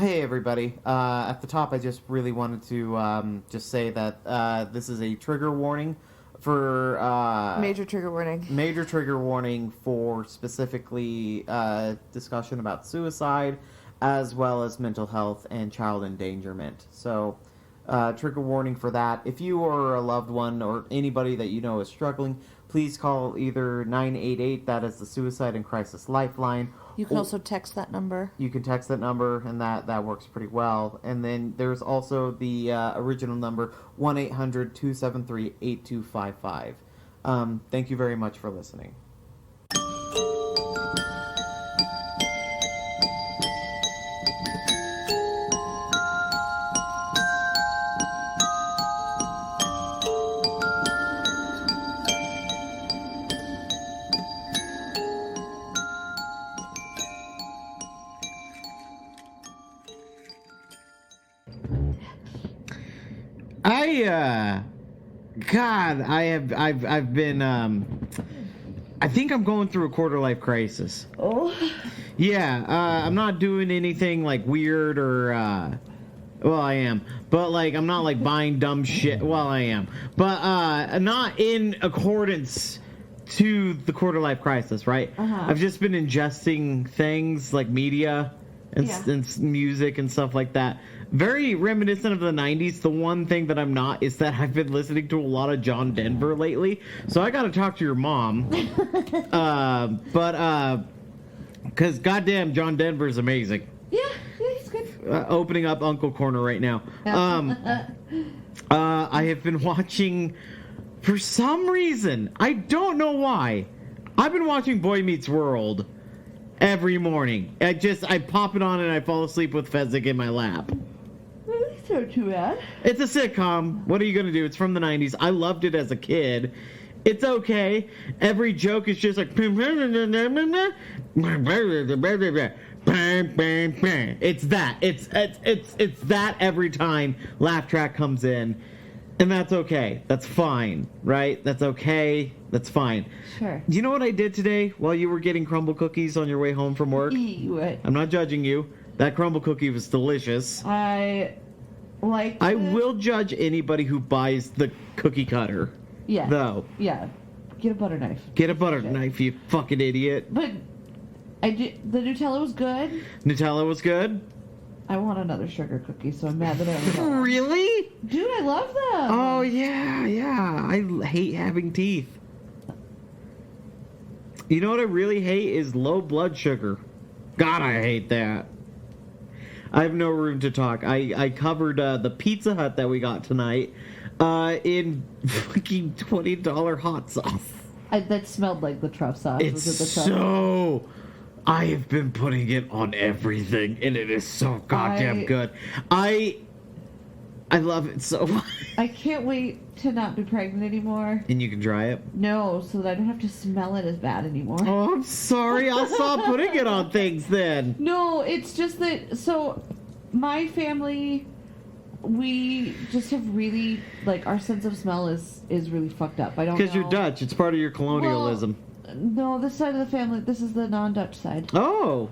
Hey everybody. At the top, I just really wanted to just say that this is a trigger warning for... Major trigger warning. Major trigger warning for specifically discussion about suicide, as well as mental health and child endangerment. So, trigger warning for that. If you or a loved one or anybody that you know is struggling, please call either 988, that is the Suicide and Crisis Lifeline. You can also text that number. You can text that number, and that works pretty well. And then there's also the original number, 1-800-273-8255. Thank you very much for listening. I've been, I think I'm going through a quarter-life crisis. Oh? Yeah, I'm not doing anything, like, weird or, well, I am. But, like, I'm not, like, buying dumb shit. Well, I am. But, not in accordance to the quarter-life crisis, right? Uh-huh. I've just been ingesting things, like media and, and music and stuff like that. Very reminiscent of the 90s. The one thing that I'm not is that I've been listening to a lot of John Denver lately. So I got to talk to your mom. Because goddamn, John Denver's amazing. Yeah, he's good. Opening up Uncle Corner right now. I have been watching, for some reason, I don't know why, I've been watching Boy Meets World every morning. I pop it on and I fall asleep with Fezzik in my lap. That's not too bad. It's a sitcom. What are you going to do? It's from the 90s. I loved it as a kid. It's okay. Every joke is just like... It's that. It's that every time laugh track comes in. And that's okay. That's fine, right? That's okay. That's fine. Sure. Do you know what I did today while you were getting crumble cookies on your way home from work? What? I'm not judging you. That crumble cookie was delicious. I will judge anybody who buys the cookie cutter. Yeah. Though. Yeah. Get a butter knife. Get a butter knife, you fucking idiot. But the Nutella was good. Nutella was good? I want another sugar cookie, so I'm mad that I only got one. Really? Dude, I love them. Oh, yeah. I hate having teeth. You know what I really hate is low blood sugar. God, I hate that. I have no room to talk. I covered the Pizza Hut that we got tonight in fucking $20 hot sauce. That smelled like the truff sauce. It's so... I have been putting it on everything, and it is so goddamn good. I love it so much. I can't wait to not be pregnant anymore. And you can try it? No, so that I don't have to smell it as bad anymore. Oh, I'm sorry. I'll stop putting it on things then. No, it's just that... So, my family, we just have really... Like, our sense of smell is really fucked up. I don't know. Because you're Dutch. It's part of your colonialism. Well, no, this side of the family, this is the non-Dutch side. Oh.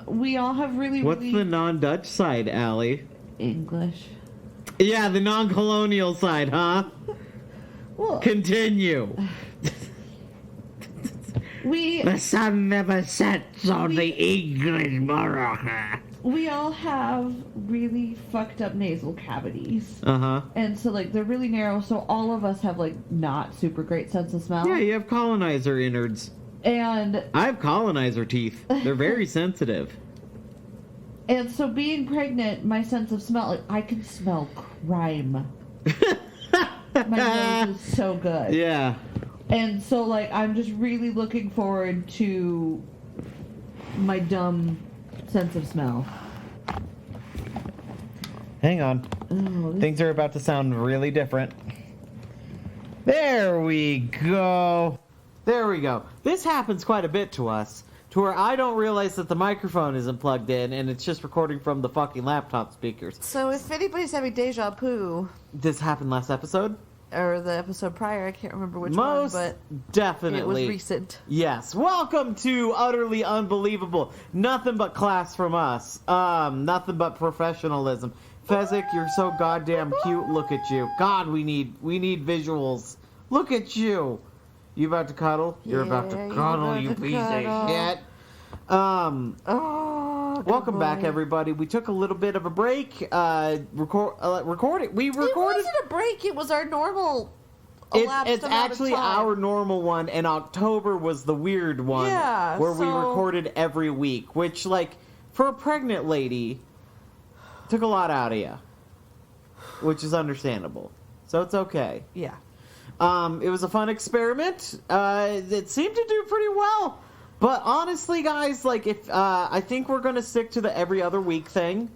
We all have really... What's the non-Dutch side, Allie? English. Yeah, the non-colonial side, huh? Well, continue. The sun never sets on the English borough. We all have really fucked up nasal cavities. Uh-huh. And so, like, they're really narrow, so all of us have, like, not super great sense of smell. Yeah, you have colonizer innards. And... I have colonizer teeth. They're very sensitive. And so being pregnant, my sense of smell, like, I can smell crime. My nose is so good. Yeah. And so, like, I'm just really looking forward to my dumb sense of smell. Hang on. Oh, things are about to sound really different. There we go. There we go. This happens quite a bit to us, to where I don't realize that the microphone isn't plugged in and it's just recording from the fucking laptop speakers. So if anybody's having deja vu... This happened last episode? or the episode prior. I can't remember which Most one, but definitely. it was recent. Yes. Welcome to Utterly Unbelievable. Nothing but class from us. Nothing but professionalism. Fezzik, you're so goddamn cute. Look at you. God, we need visuals. Look at you. You about to cuddle? You're about to cuddle, you piece of shit. Welcome back, everybody. We took a little bit of a break. Recording. We recorded. It wasn't a break. It was our normal. It's actually our normal one, and October was the weird one. Yeah, where we recorded every week, which, like, for a pregnant lady, took a lot out of you, which is understandable. So it's okay. Yeah. It was a fun experiment. It seemed to do pretty well. But honestly, guys, like, if I think we're going to stick to the every other week thing.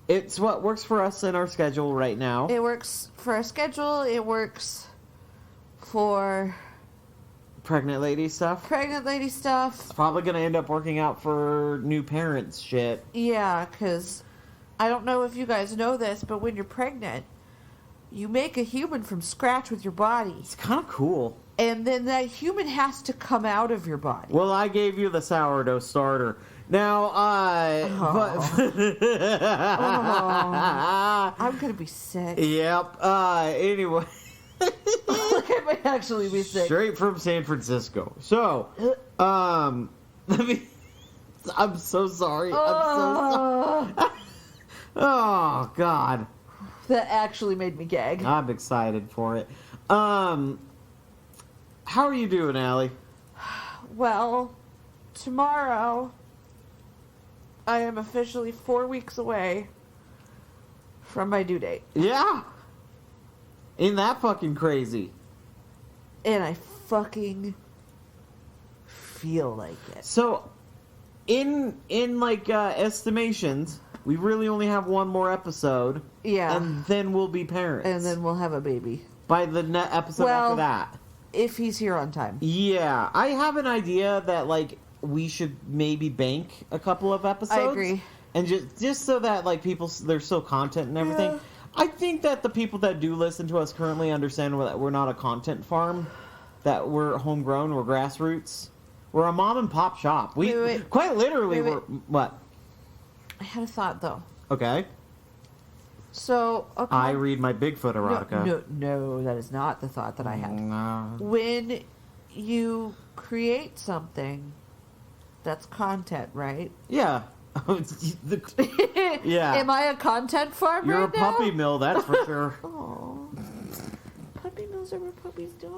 It's what works for us in our schedule right now. It works for our schedule. It works for pregnant lady stuff. It's probably going to end up working out for new parents shit. Yeah, because I don't know if you guys know this, but when you're pregnant, you make a human from scratch with your body. It's kind of cool. And then that human has to come out of your body. Well, I gave you the sourdough starter. Now, I'm going to be sick. Yep. Anyway. I might actually be sick. Straight from San Francisco. So, I'm so sorry. Oh, God. That actually made me gag. I'm excited for it. How are you doing, Allie? Well, tomorrow, I am officially 4 weeks away from my due date. Yeah. Ain't that fucking crazy? And I fucking feel like it. So, in estimations, we really only have one more episode. Yeah. And then we'll be parents. And then we'll have a baby. By the episode after that. If he's here on time. Yeah. I have an idea that, like, we should maybe bank a couple of episodes. I agree. And just so that, like, there's still content and everything. Yeah. I think that the people that do listen to us currently understand that we're not a content farm. That we're homegrown. We're grassroots. We're a mom and pop shop. Wait. Quite literally, we're... What? I had a thought, though. Okay. So, okay. I read my Bigfoot erotica. No, that is not the thought that I had. No. When you create something that's content, right? Yeah. Yeah. Am I a content farm You're right now? You're a puppy mill, that's for sure. Oh. Puppy mills are where puppies die.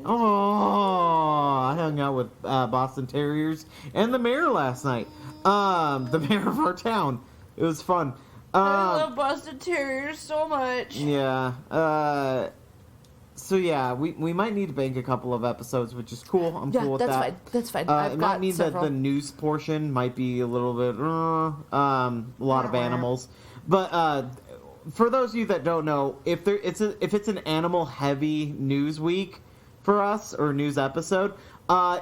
Oh, I hung out with Boston Terriers and the mayor last night. The mayor of our town. It was fun. I love Boston Terriers so much. Yeah. So yeah, we might need to bank a couple of episodes, which is cool. I'm cool with that. That's fine. It might mean that the news portion might be a little bit a lot of animals. But for those of you that don't know, if it's an animal heavy news week for us or news episode,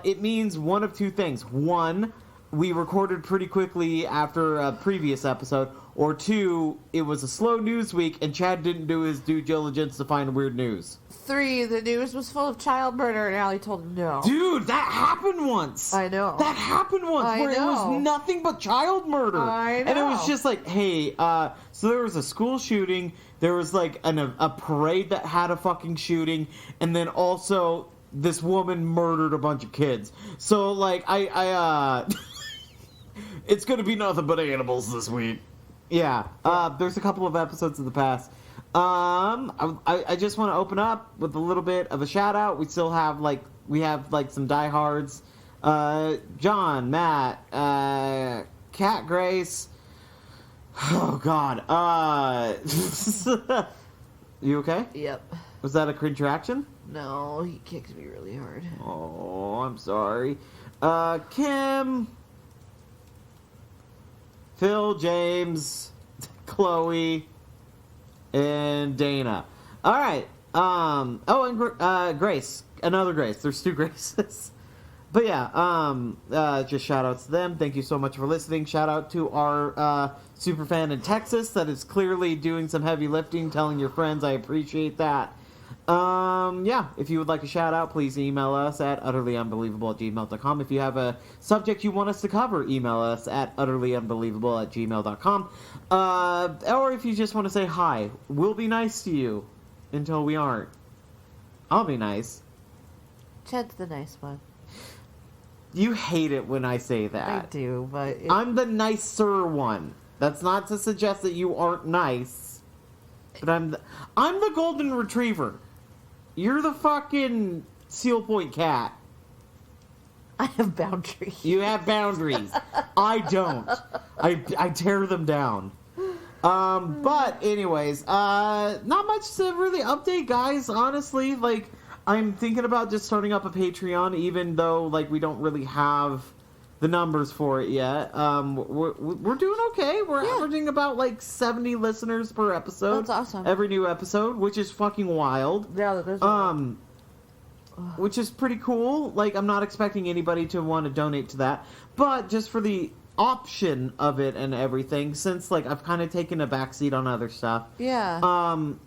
it means one of two things. One, we recorded pretty quickly after a previous episode, or two, it was a slow news week and Chad didn't do his due diligence to find weird news. 3, the news was full of child murder and Allie told him no. Dude, that happened once. I know. That happened once where it was nothing but child murder. I know. And it was just like, hey, so there was a school shooting, there was like a parade that had a fucking shooting, and then also this woman murdered a bunch of kids. So like, I it's gonna be nothing but animals this week. Yeah, there's a couple of episodes in the past. I just want to open up with a little bit of a shout out. We still have some diehards. John, Matt, Kat, Grace. Oh God. You okay? Yep. Was that a cringe reaction? No, he kicked me really hard. Oh, I'm sorry. Kim, Phil, James, Chloe, and Dana. All right. And Grace. Another Grace. There's 2 Graces. But yeah, just shout outs to them. Thank you so much for listening. Shout out to our super fan in Texas that is clearly doing some heavy lifting, telling your friends. I appreciate that. Yeah, if you would like a shout out, please email us at utterlyunbelievable@gmail.com. If you have a subject you want us to cover, email us at utterlyunbelievable@gmail.com. Or if you just want to say hi, we'll be nice to you until we aren't. I'll be nice. Chad's the nice one. You hate it when I say that. I do, but... I'm the nicer one. That's not to suggest that you aren't nice. But I'm the golden retriever. You're the fucking Seal Point cat. I have boundaries. You have boundaries. I don't. I tear them down. But anyways, not much to really update, guys. Honestly, like, I'm thinking about just starting up a Patreon, even though, like, we don't really have the numbers for it yet. We're doing okay. We're averaging about, like, 70 listeners per episode. That's awesome. Every new episode, which is fucking wild. Yeah, that is Which is pretty cool. Like, I'm not expecting anybody to want to donate to that. But just for the option of it and everything, since, like, I've kind of taken a backseat on other stuff. Yeah.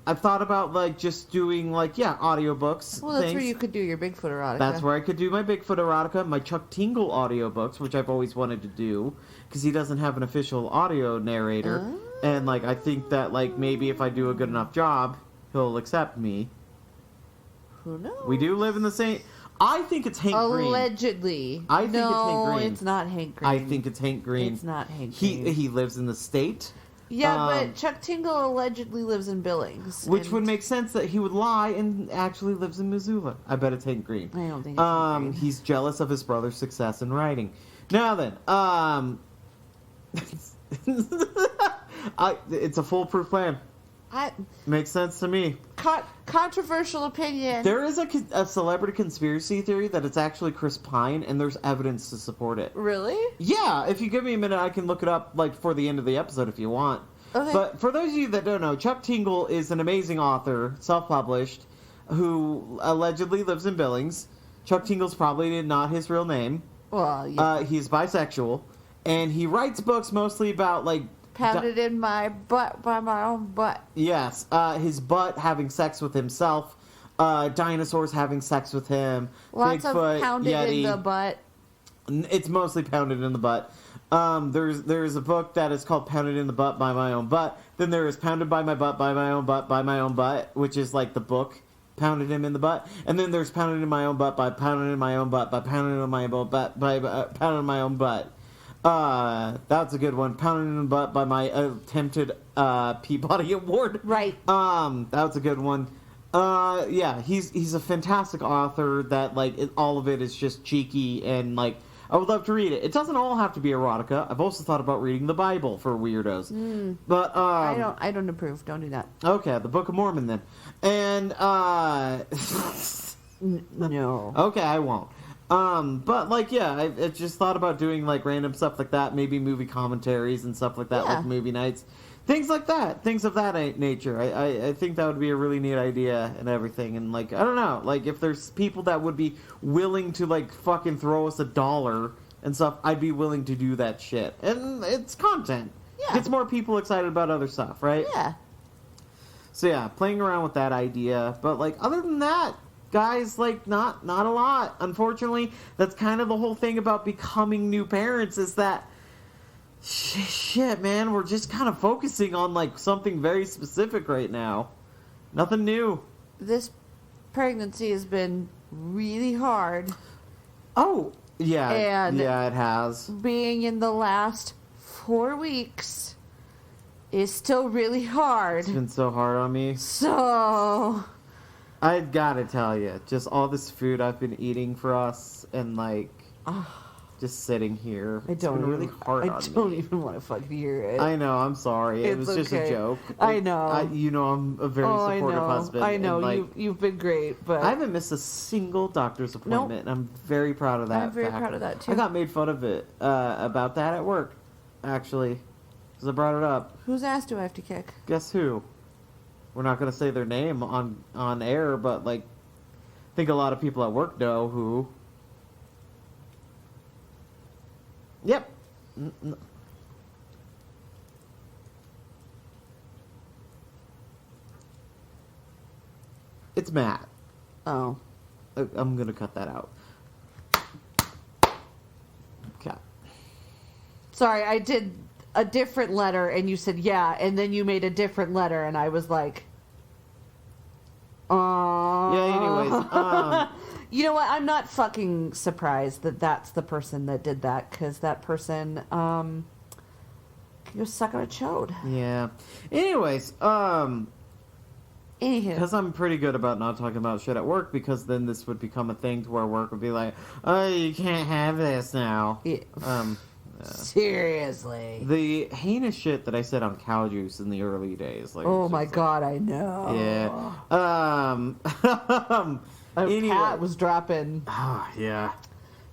I've thought about, like, just doing, like, audiobooks. Well, that's things. where you could do your Bigfoot erotica. That's where I could do my Bigfoot erotica, my Chuck Tingle audiobooks, which I've always wanted to do, because he doesn't have an official audio narrator. And, like, I think that, like, maybe if I do a good enough job, he'll accept me. Who knows? We do live in the same... I think it's Hank Green. Allegedly. I think it's Hank Green. It's not Hank Green. I think it's Hank Green. It's not Hank Green. He lives in the state. Yeah, but Chuck Tingle allegedly lives in Billings. Which would make sense that he would lie and actually lives in Missoula. I bet it's Hank Green. I don't think it's Hank Green. He's jealous of his brother's success in writing. Now then, it's a foolproof plan. Makes sense to me. Controversial opinion. There is a celebrity conspiracy theory that it's actually Chris Pine, and there's evidence to support it. Really? Yeah, if you give me a minute, I can look it up, like, for the end of the episode if you want. Okay. But for those of you that don't know, Chuck Tingle is an amazing author, self-published, who allegedly lives in Billings. Chuck Tingle's probably not his real name. Well, yeah. He's bisexual, and he writes books mostly about, like... Pounded in my butt by my own butt. Yes, his butt having sex with himself, dinosaurs having sex with him, Lots Bigfoot, of pounded Yeti. in the butt. It's mostly pounded in the butt. There's a book that is called Pounded in the Butt by My Own Butt. Then there is Pounded by My Butt by My Own Butt by My Own Butt, which is like the book Pounded him in the butt. And then there's Pounded in My Own Butt by Pounded in My Own Butt by Pounded in My Own Butt by Pounded in My Own Butt. That's a good one. Pounded in the Butt by my attempted Peabody Award. Right. That's a good one. Yeah, he's a fantastic author that, like, all of it is just cheeky and, like, I would love to read it. It doesn't all have to be erotica. I've also thought about reading the Bible for weirdos. But I don't approve. Don't do that. Okay, the Book of Mormon then. And No. Okay, I won't. But, like, yeah, I just thought about doing, like, random stuff like that, maybe movie commentaries and stuff like that, like movie nights. Things like that. Things of that nature. I think that would be a really neat idea and everything. And, like, I don't know. Like, if there's people that would be willing to, like, fucking throw us $1 and stuff, I'd be willing to do that shit. And it's content. Yeah. Gets more people excited about other stuff, right? Yeah. So, yeah, playing around with that idea. But, like, other than that, guys, like, not a lot. Unfortunately, that's kind of the whole thing about becoming new parents is that shit, man, we're just kind of focusing on, like, something very specific right now. Nothing new. This pregnancy has been really hard. Oh, yeah. And yeah, it has. Being in the last 4 weeks is still really hard. It's been so hard on me. So... I gotta tell you, just all this food I've been eating for us and, like... just sitting here. It's been really hard on me. I don't even want to fucking hear it. I know, I'm sorry. It was just a joke. I know. You know I'm a very supportive husband. I know. And, like, you've been great, but... I haven't missed a single doctor's appointment, and I'm very proud of that. I'm very proud of that, too. I got made fun of it, about that at work, actually, because I brought it up. Whose ass do I have to kick? Guess who? We're not going to say their name on air, but, like, I think a lot of people at work know who. Yep. It's Matt. Oh. I'm gonna cut that out. Okay. Sorry, I did a different letter, and you said yeah, and then you made a different letter, and I was like, Yeah, anyways, You know what? I'm not fucking surprised that that's the person that did that, because that person, can go suck on a chode. yeah. Anyways, Anywho. because I'm pretty good about not talking about shit at work, because then this would become a thing to where work would be like, oh, you can't have this now. Yeah. Seriously. The heinous shit that I said on cow juice in the early days. Like, Oh it's my just god, I know. Yeah. Anyway. Pat was dropping. Oh, yeah.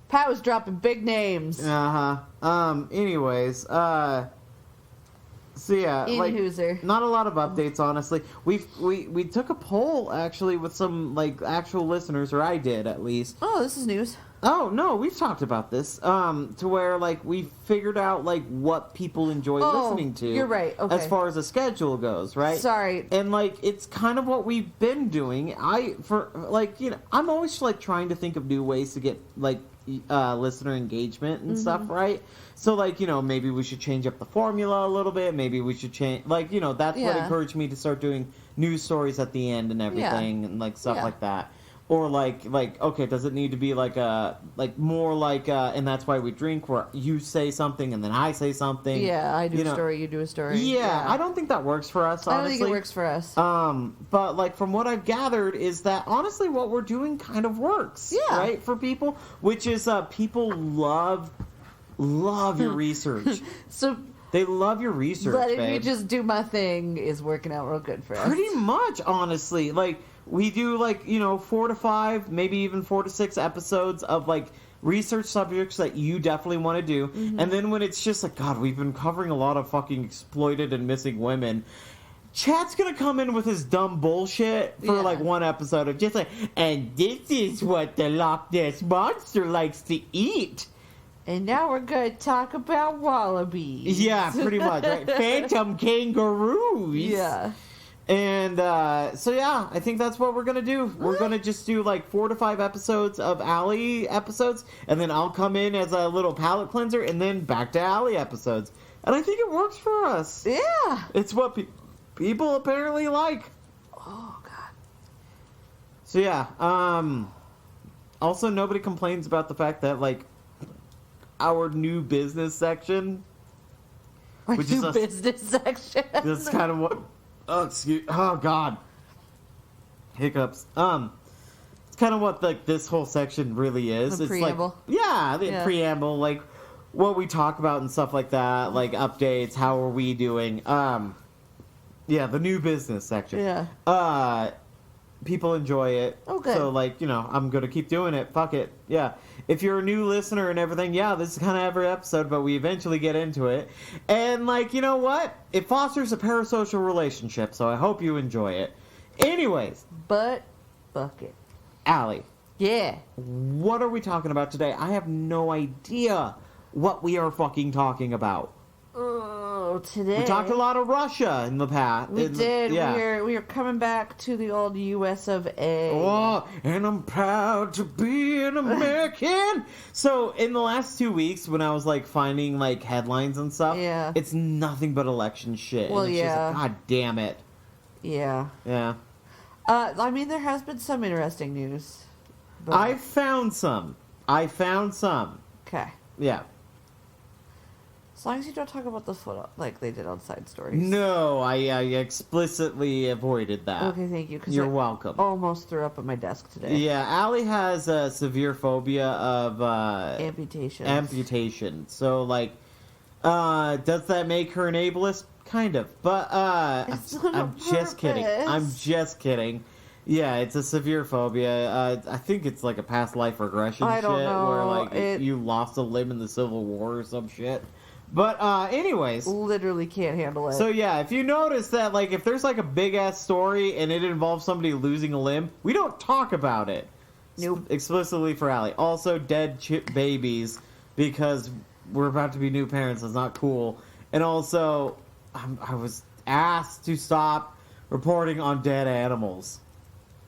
Pat was dropping big names. Anyways, so yeah, like, Hooser. not a lot of updates, honestly. We took a poll, actually, with some, like, actual listeners, or I did, at least. Oh, this is news. Oh, no, we've talked about this, to where, like, we figured out, like, what people enjoy listening to. You're right, okay. As far as the schedule goes, right? Sorry. And, like, it's kind of what we've been doing. I'm always, like, trying to think of new ways to get, like, listener engagement and stuff, right? So, like, maybe we should change up the formula a little bit. Maybe we should change, like, that's what encouraged me to start doing news stories at the end and everything, and, like, stuff like that. Or like, okay, does it need to be like more like, and that's why we drink, where you say something and then I say something. Yeah, I do a story, you do a story. Yeah, I don't think that works for us, honestly. I don't think it works for us. But, like, from what I've gathered is that, honestly, what we're doing kind of works. Yeah. Right? For people, which is, people love your research. So They love your research, letting me babe. just do my thing is working out real good for us. Pretty much, honestly. Like, we do, like, 4 to 5, maybe even 4 to 6 episodes of, like, research subjects that you definitely want to do. And then when it's just like, God, we've been covering a lot of fucking exploited and missing women, Chad's gonna come in with his dumb bullshit for, like, one episode of just like, and this is what the Loch Ness Monster likes to eat. And now we're going to talk about wallabies. Yeah, pretty much, right? Phantom kangaroos. Yeah. And, so yeah, I think that's what we're gonna do. We're gonna just do, like, 4 to 5 episodes of Allie episodes, and then I'll come in as a little palate cleanser, and then back to Allie episodes. And I think it works for us. Yeah. It's what people apparently like. Oh, God. So yeah, also nobody complains about the fact that, like, our new business section, Our which new is business section. that's kind of what, oh God, hiccups. It's kind of what, like, this whole section really is. The It's preamble. like, the preamble, like, what we talk about and stuff like that, like, updates, how are we doing, yeah, the new business section. Yeah. People enjoy it. Oh, good. So, like, I'm gonna keep doing it. Fuck it. Yeah. If you're a new listener and everything, yeah, this is kind of every episode, but we eventually get into it. And, like, you know what? It fosters a parasocial relationship, so I hope you enjoy it. Anyways. Butt bucket. Allie. Yeah. What are we talking about today? I have no idea what we are fucking talking about. Oh, today. We talked a lot of Russia in the past. We did. Yeah. We are coming back to the old U.S. of A. Oh, and I'm proud to be an American. So, in the last 2 weeks, when I was, like, finding, like, headlines and stuff, it's nothing but election shit. Well, and it's just like, God damn it. Yeah. Yeah. I mean, there has been some interesting news. But... I found some. Okay. Yeah. As long as you don't talk about the foot like they did on Side Stories. No, I explicitly avoided that. Okay, thank you. You're welcome. Almost threw up at my desk today. Yeah, Allie has a severe phobia of amputation. So, like, does that make her an ableist? Kind of. But I'm just kidding. I'm just kidding. Yeah, it's a severe phobia. I think it's like a past life regression I don't know. Where, like, you lost a limb in the Civil War or some shit. But, anyways. Literally can't handle it. So, yeah, if you notice that, like, if there's, like, a big-ass story and it involves somebody losing a limb, we don't talk about it. Nope. Explicitly for Allie. Also, dead babies, because we're about to be new parents. It's not cool. And also, I was asked to stop reporting on dead animals.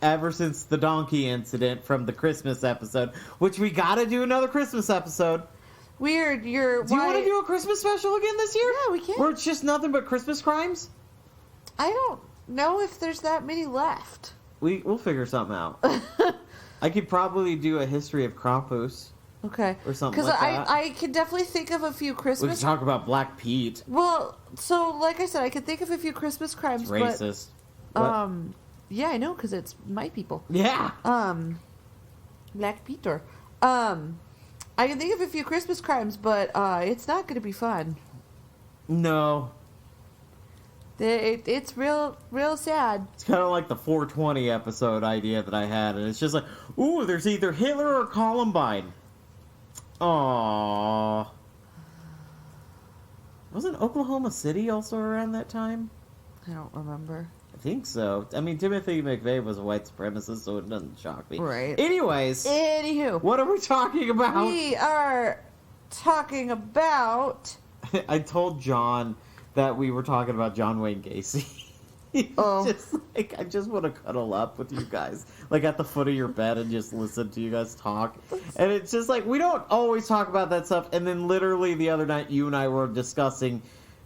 ever since the donkey incident from the Christmas episode, which we gotta do another Christmas episode. Weird. Do you want to do a Christmas special again this year? Yeah, we can. Where it's just nothing but Christmas crimes? I don't know if there's that many left. We'll figure something out. I could probably do a history of Krampus. Okay. Or something like that. I can definitely think of a few We Christmas... could talk about Black Pete. Well, so, like I said, I could think of a few Christmas crimes, It's racist. What? yeah, I know, because it's my people. Yeah. Black Peter. I can think of a few Christmas crimes, but it's not going to be fun. No. It's real sad. It's kind of like the 420 episode idea that I had, and it's just like, ooh, there's either Hitler or Columbine. Aww. Wasn't Oklahoma City also around that time? I don't remember. I think so. I mean, Timothy McVeigh was a white supremacist, so it doesn't shock me. Right. Anyways. Anywho. What are we talking about? We are talking about... I told John that we were talking about John Wayne Gacy. Oh. Just like, I just want to cuddle up with you guys, like at the foot of your bed and just listen to you guys talk. And it's just like, we don't always talk about that stuff. And then literally the other night, you and I were discussing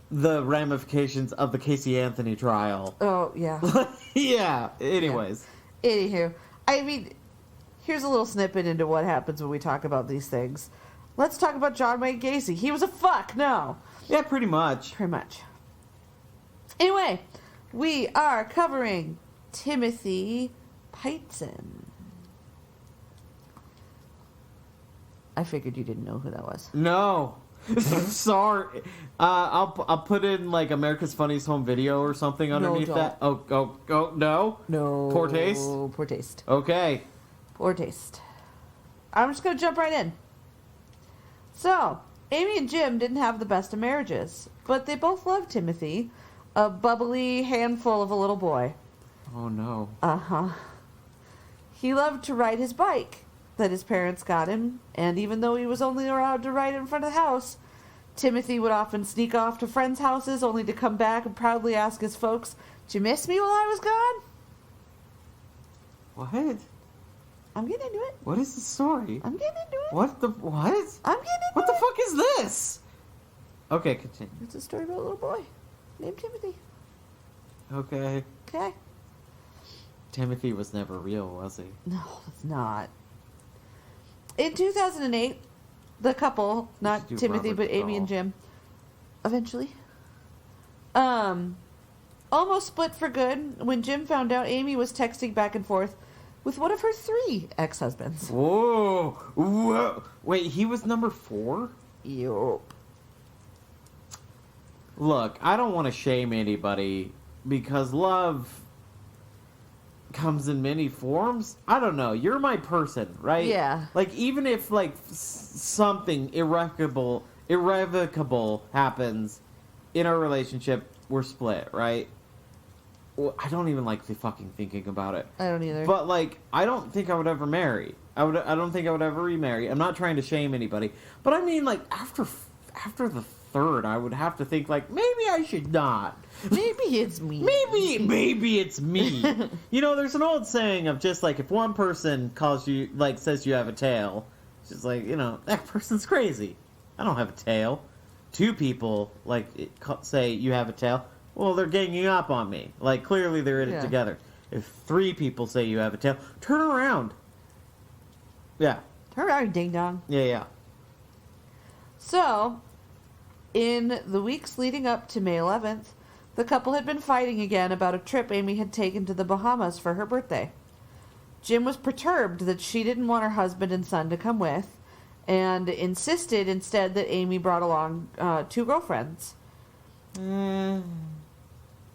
the ramifications of the Casey Anthony trial. Oh, yeah. Yeah. Anyways. Yeah. Anywho, I mean, here's a little snippet into what happens when we talk about these things. Let's talk about John Wayne Gacy. He was a fuck, no. Yeah, pretty much. Pretty much. Anyway, we are covering Timothy Pitzen. I figured you didn't know who that was. No. Sorry. I'll put in like America's Funniest Home Video or something underneath that. Oh, no? No. Poor taste? Poor taste. Okay. Poor taste. I'm just going to jump right in. So, Amy and Jim didn't have the best of marriages, but they both loved Timothy, a bubbly handful of a little boy. Oh, no. Uh-huh. He loved to ride his bike that his parents got him, and even though he was only allowed to ride in front of the house, Timothy would often sneak off to friends' houses only to come back and proudly ask his folks, "Did you miss me while I was gone?" What? I'm getting into it. What is the story? I'm getting into it. What? I'm getting into What the it. fuck is this? Okay, continue. It's a story about a little boy named Timothy. Okay. Okay. Timothy was never real, was he? No, it's not. In 2008, the couple, not do Timothy, Robert but Amy and Dahl. Jim, eventually, almost split for good when Jim found out Amy was texting back and forth with one of her 3 ex-husbands. Whoa. Whoa. Wait, he was number 4? Yup. Look, I don't want to shame anybody because love comes in many forms. I don't know. You're my person, right? Yeah. Like, even if, like, something irrevocable happens in our relationship, we're split, right? Well, I don't even like fucking thinking about it. I don't either. But, like, I don't think I would ever marry. I don't think I would ever remarry. I'm not trying to shame anybody. But I mean, like, after the 3rd, I would have to think, like, maybe I should not. Maybe it's me. Maybe it's me. You know, there's an old saying of just, like, if one person calls you, like, says you have a tail, it's just like, you know, that person's crazy. I don't have a tail. 2 people, like, say you have a tail, well, they're ganging up on me. Like, clearly they're in it together. If 3 people say you have a tail, turn around. Yeah. Turn around, ding dong. Yeah. So, in the weeks leading up to May 11th, the couple had been fighting again about a trip Amy had taken to the Bahamas for her birthday. Jim was perturbed that she didn't want her husband and son to come with, and insisted instead that Amy brought along 2 girlfriends.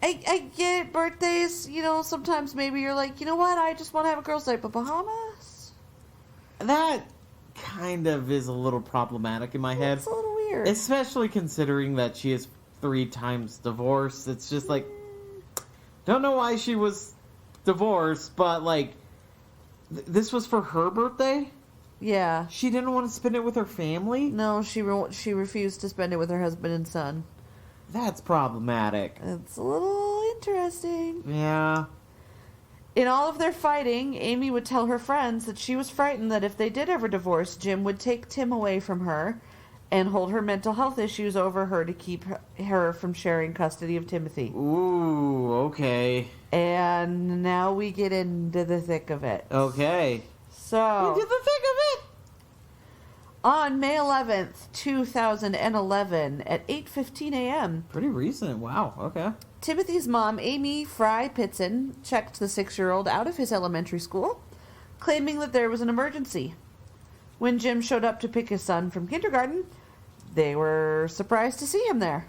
I get it, birthdays, you know, sometimes maybe you're like, you know what, I just want to have a girls' night, but Bahamas? That kind of is a little problematic in my head. It's a little weird. Especially considering that she is 3 times divorced. It's just like, don't know why she was divorced, but like, this was for her birthday? Yeah. She didn't want to spend it with her family? No, she refused to spend it with her husband and son. That's problematic. It's a little interesting. Yeah. In all of their fighting, Amy would tell her friends that she was frightened that if they did ever divorce, Jim would take Tim away from her and hold her mental health issues over her to keep her from sharing custody of Timothy. Ooh, okay. And now we get into the thick of it. Okay. So, Into the thick of it! on May 11th, 2011, at 8:15 a.m., Pretty recent. Wow, okay. Timothy's mom, Amy Fry Pitzen, checked the 6-year-old out of his elementary school, claiming that there was an emergency. When Jim showed up to pick his son from kindergarten, they were surprised to see him there.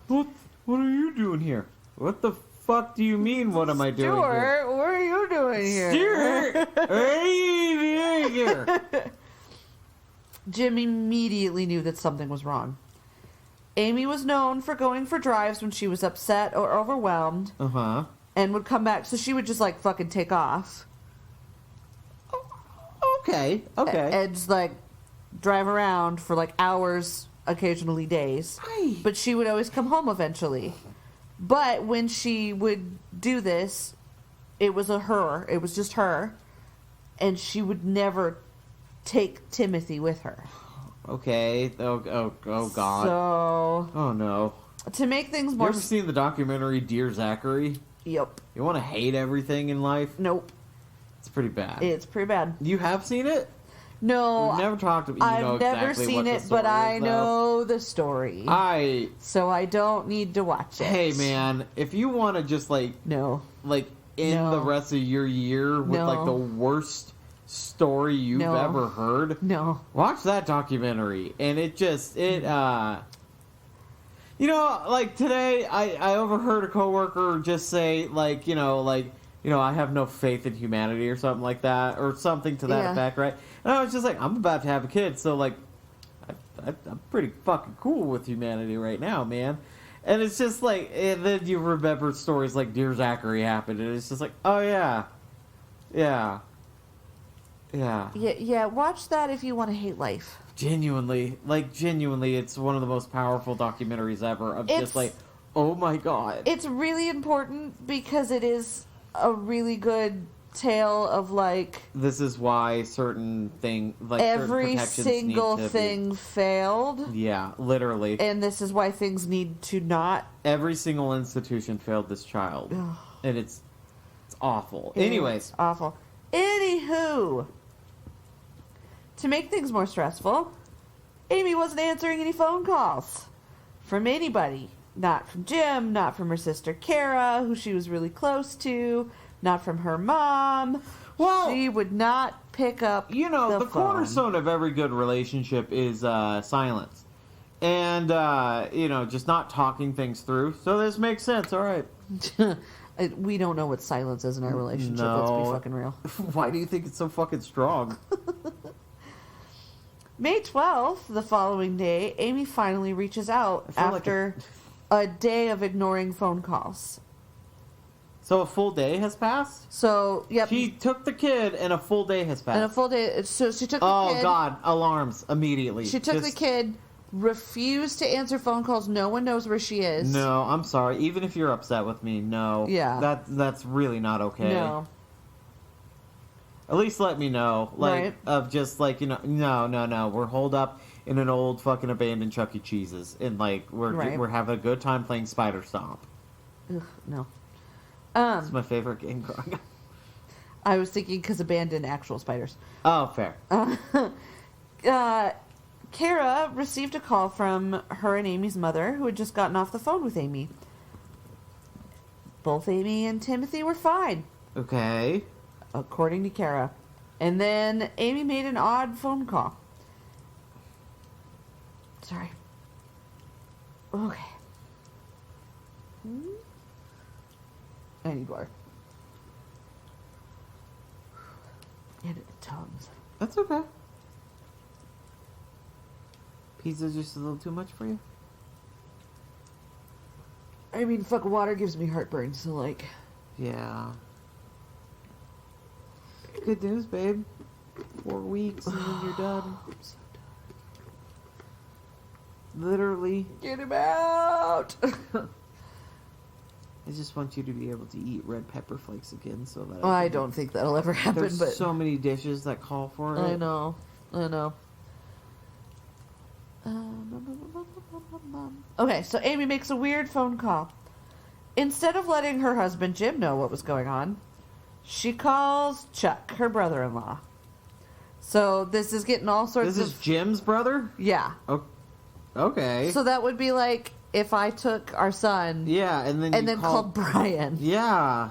What are you doing here? What the fuck do you mean, what am I doing here? Stuart, what are you doing here? Stuart, what are you doing here? Jim immediately knew that something was wrong. Amy was known for going for drives when she was upset or overwhelmed Uh-huh. and would come back, so she would just, like, fucking take off. Okay, okay. And just, like, drive around for, like, hours, occasionally days. Hi. But she would always come home eventually. But when she would do this, it was it was just her, and she would never take Timothy with her. Okay. Oh God. So, Oh no. to make things You more... ever seen the documentary Dear Zachary? Yep. You want to hate everything in life? Nope. It's pretty bad. It's pretty bad. You have seen it? No, We've never talked about. You know I've never exactly seen what the it, but story I is, though. know the story. So I don't need to watch it. Hey man, if you want to just like No. end No. the rest of your year with No. like the worst story you've No. ever heard, No. watch that documentary. And like today I overheard a coworker just say like I have no faith in humanity or something like that, or something to that Yeah. effect, right? And I was just like, I'm about to have a kid, so like I'm pretty fucking cool with humanity right now, man. And it's just like, and then you remember stories like Dear Zachary happened, and it's just like, oh yeah. Yeah. Yeah, watch that if you want to hate life. Genuinely, it's one of the most powerful documentaries ever of It's- just like, oh my god. It's really important because it is a really good tale of like This is why certain every protections single need to thing failed. Yeah, literally. And this is why things need to not. Every single institution failed this child. And it's awful. Anyways. It's awful. Anywho, to make things more stressful, Amy wasn't answering any phone calls from anybody. Not from Jim, not from her sister Kara, who she was really close to, not from her mom. Well, she would not pick up the phone. cornerstone of every good relationship is silence. And, just not talking things through. So this makes sense, all right. We don't know what silence is in our relationship, let's be fucking real. Why do you think it's so fucking strong? May 12th, the following day, Amy finally reaches out after a day of ignoring phone calls. So a full day has passed? So, yep. She took the kid and a full day has passed. And a full day. So she took the kid. Oh, God. Alarms immediately. She took the kid, refused to answer phone calls. No one knows where she is. No, I'm sorry. Even if you're upset with me, no. Yeah. That's really not okay. No. At least let me know. Right. Of just no. We're holed up in an old fucking abandoned Chuck E. Cheese's. And we're having a good time playing Spider Stomp. Ugh, no. It's my favorite game growing up. I was thinking because abandoned actual spiders. Oh, fair. Kara received a call from her and Amy's mother, who had just gotten off the phone with Amy. Both Amy and Timothy were fine, Okay. according to Kara. And then Amy made an odd phone call. Sorry. Okay. I need water. And Tums. That's okay. Pizza's just a little too much for you? I mean, fuck, water gives me heartburn, so like... Yeah. Good news, babe. 4 weeks and then you're done. I'm so Literally. Get him out! I just want you to be able to eat red pepper flakes again, so that Well, I don't think that'll ever happen, there's but so many dishes that call for it. I know. Okay, so Amy makes a weird phone call. Instead of letting her husband Jim know what was going on, she calls Chuck, her brother-in-law. So this is getting all sorts of... This is Jim's brother? Yeah. Okay. So that would be like if I took our son... Yeah, and then called Brian. Yeah.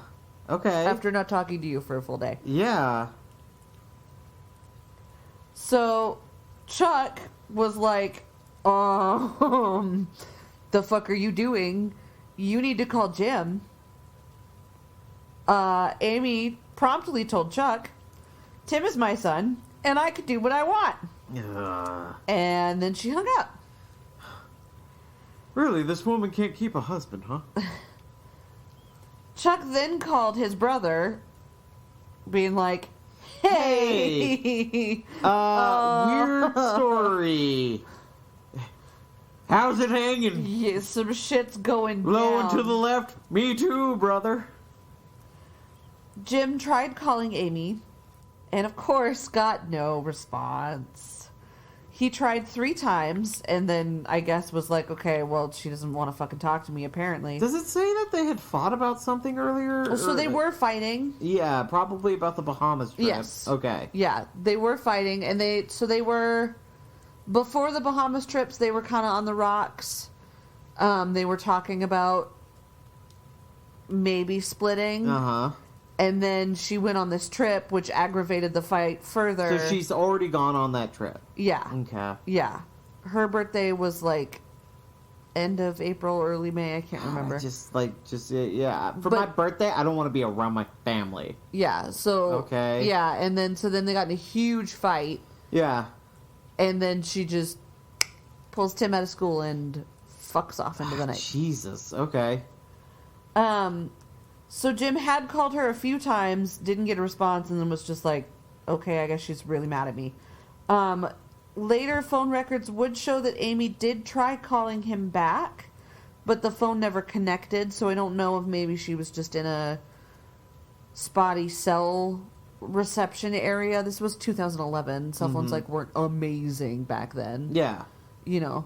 Okay. After not talking to you for a full day. Yeah. So Chuck was like, the fuck are you doing? You need to call Jim. Amy promptly told Chuck, Tim is my son, and I could do what I want. And then she hung up. Really, this woman can't keep a husband, huh? Chuck then called his brother, being like, hey! Weird story. How's it hanging? Yeah, some shit's going Low down. and to the left? Me too, brother. Jim tried calling Amy, and of course got no response. He tried 3 times, and then I guess was like, okay, well, she doesn't want to fucking talk to me, apparently. Does it say that they had fought about something earlier? Well, so they were fighting. Yeah, probably about the Bahamas trip. Yes. Okay. Yeah, they were fighting, and they were... Before the Bahamas trips, they were kind of on the rocks. They were talking about maybe splitting. Uh-huh. And then she went on this trip, which aggravated the fight further. So she's already gone on that trip. Yeah. Okay. Yeah. Her birthday was like end of April, early May. I can't remember. Yeah. For my birthday, I don't want to be around my family. Yeah. So. Okay. Yeah. And then they got in a huge fight. Yeah. And then she just pulls Tim out of school and fucks off into the night. Jesus. Okay. So Jim had called her a few times, didn't get a response, and then was just like, okay, I guess she's really mad at me. Later phone records would show that Amy did try calling him back, but the phone never connected, so I don't know if maybe she was just in a spotty cell reception area. This was 2011. Cell phones weren't amazing back then. Yeah. You know.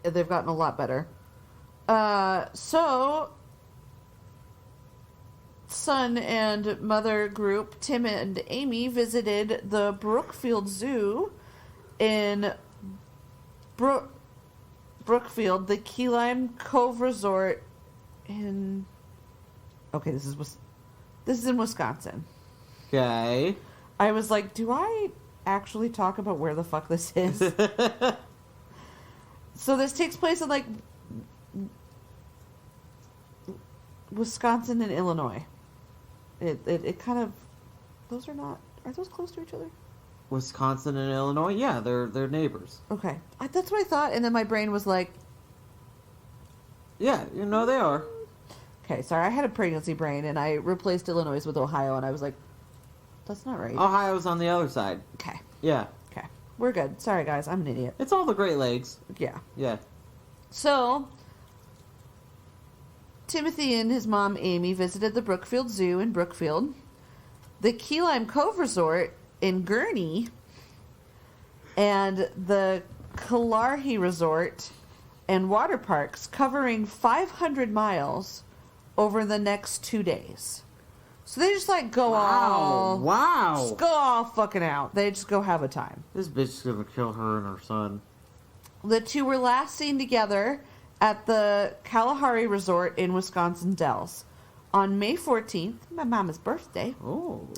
They've gotten a lot better. So son and mother group, Tim and Amy, visited the Brookfield Zoo in Brookfield, the Key Lime Cove Resort in... Okay, this is in Wisconsin. Okay. I was like, do I actually talk about where the fuck this is? So this takes place in, like, Wisconsin and Illinois. It kind of... Those are not... Are those close to each other? Wisconsin and Illinois? Yeah, they're neighbors. Okay. That's what I thought, and then my brain was like... Yeah, you know they are. Okay, sorry, I had a pregnancy brain, and I replaced Illinois with Ohio, and I was like, that's not right. Ohio's on the other side. Okay. Yeah. Okay. We're good. Sorry, guys, I'm an idiot. It's all the Great Lakes. Yeah. Yeah. So, Timothy and his mom, Amy, visited the Brookfield Zoo in Brookfield, the Key Lime Cove Resort in Gurnee, and the Killarney Resort and water parks, covering 500 miles over the next 2 days. So they just like go Wow. Just go all fucking out. They just go have a time. This bitch is gonna kill her and her son. The two were last seen together at the Kalahari Resort in Wisconsin Dells on May 14th, my mama's birthday. Oh.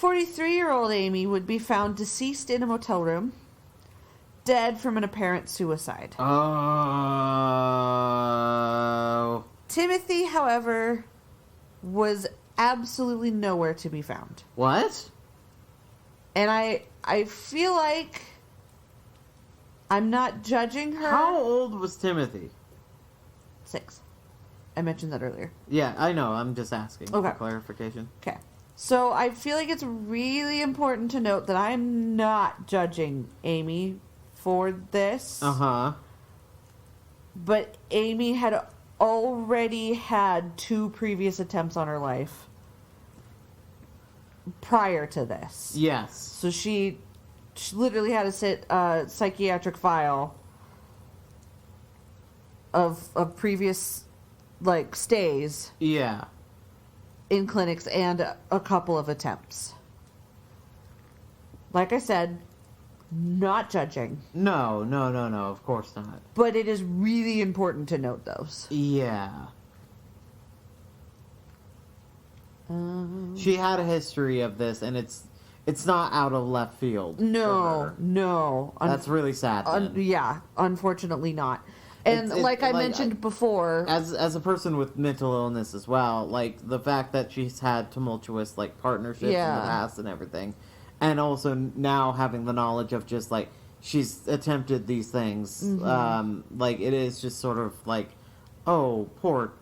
43-year-old Amy would be found deceased in a motel room, dead from an apparent suicide. Oh. Timothy, however, was absolutely nowhere to be found. What? And I feel like I'm not judging her. How old was Timothy? 6. I mentioned that earlier. Yeah, I know. I'm just asking Okay. for clarification. Okay. So I feel like it's really important to note that I'm not judging Amy for this. Uh-huh. But Amy had already had 2 previous attempts on her life prior to this. Yes. So she literally had a psychiatric file of previous, like, stays. Yeah. In clinics and a couple of attempts. Like I said, not judging. No, of course not. But it is really important to note those. Yeah. She had a history of this, and it's not out of left field. No. That's really sad. Yeah, unfortunately not. And like I mentioned before, as a person with mental illness as well, like the fact that she's had tumultuous like partnerships in the past and everything, and also now having the knowledge of just like she's attempted these things, like it is just sort of like, oh, poor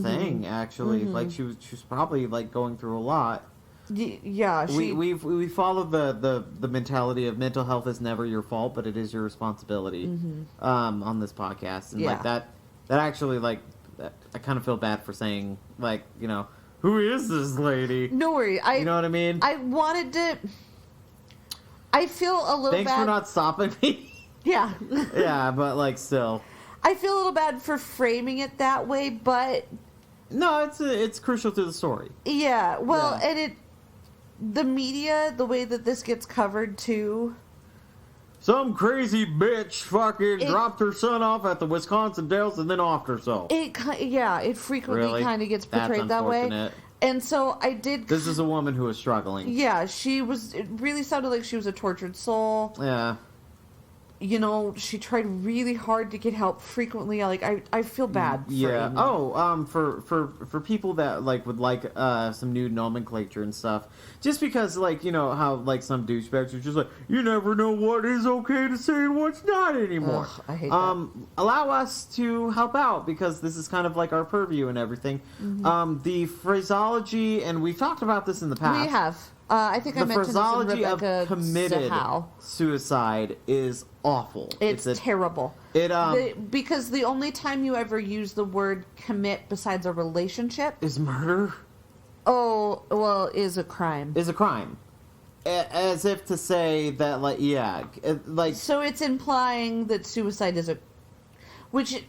thing. Actually, like she was probably like going through a lot. Yeah, we followed the mentality of mental health is never your fault, but it is your responsibility on this podcast, and like that actually like I kind of feel bad for saying like, you know, who is this lady? No worry, you know what I mean? I wanted to. I feel a little Thanks bad. for not stopping me. Yeah. Yeah, but like still. I feel a little bad for framing it that way, but no, it's crucial to the story. Yeah, well, and the media, the way that this gets covered too. Some crazy bitch fucking dropped her son off at the Wisconsin Dells and then offed herself. It frequently kind of gets portrayed that way. And so I did. This is a woman who is struggling. Yeah, it really sounded like she was a tortured soul. Yeah. You know, she tried really hard to get help frequently. Like, I feel bad for Amy. Oh, for people that, like, would like some new nomenclature and stuff. Just because, like, you know, how, like, some douchebags are just like, you never know what is okay to say and what's not anymore. Ugh, I hate that. Allow us to help out, because this is kind of, like, our purview and everything. The phraseology, and we've talked about this in the past. We have. I think I mentioned this in Rebecca The phraseology of committed suicide is awful. It's terrible. Because the only time you ever use the word commit besides a relationship is murder. Oh, well, is a crime. Is a crime. As if to say that, like, yeah, like. So it's implying that suicide is which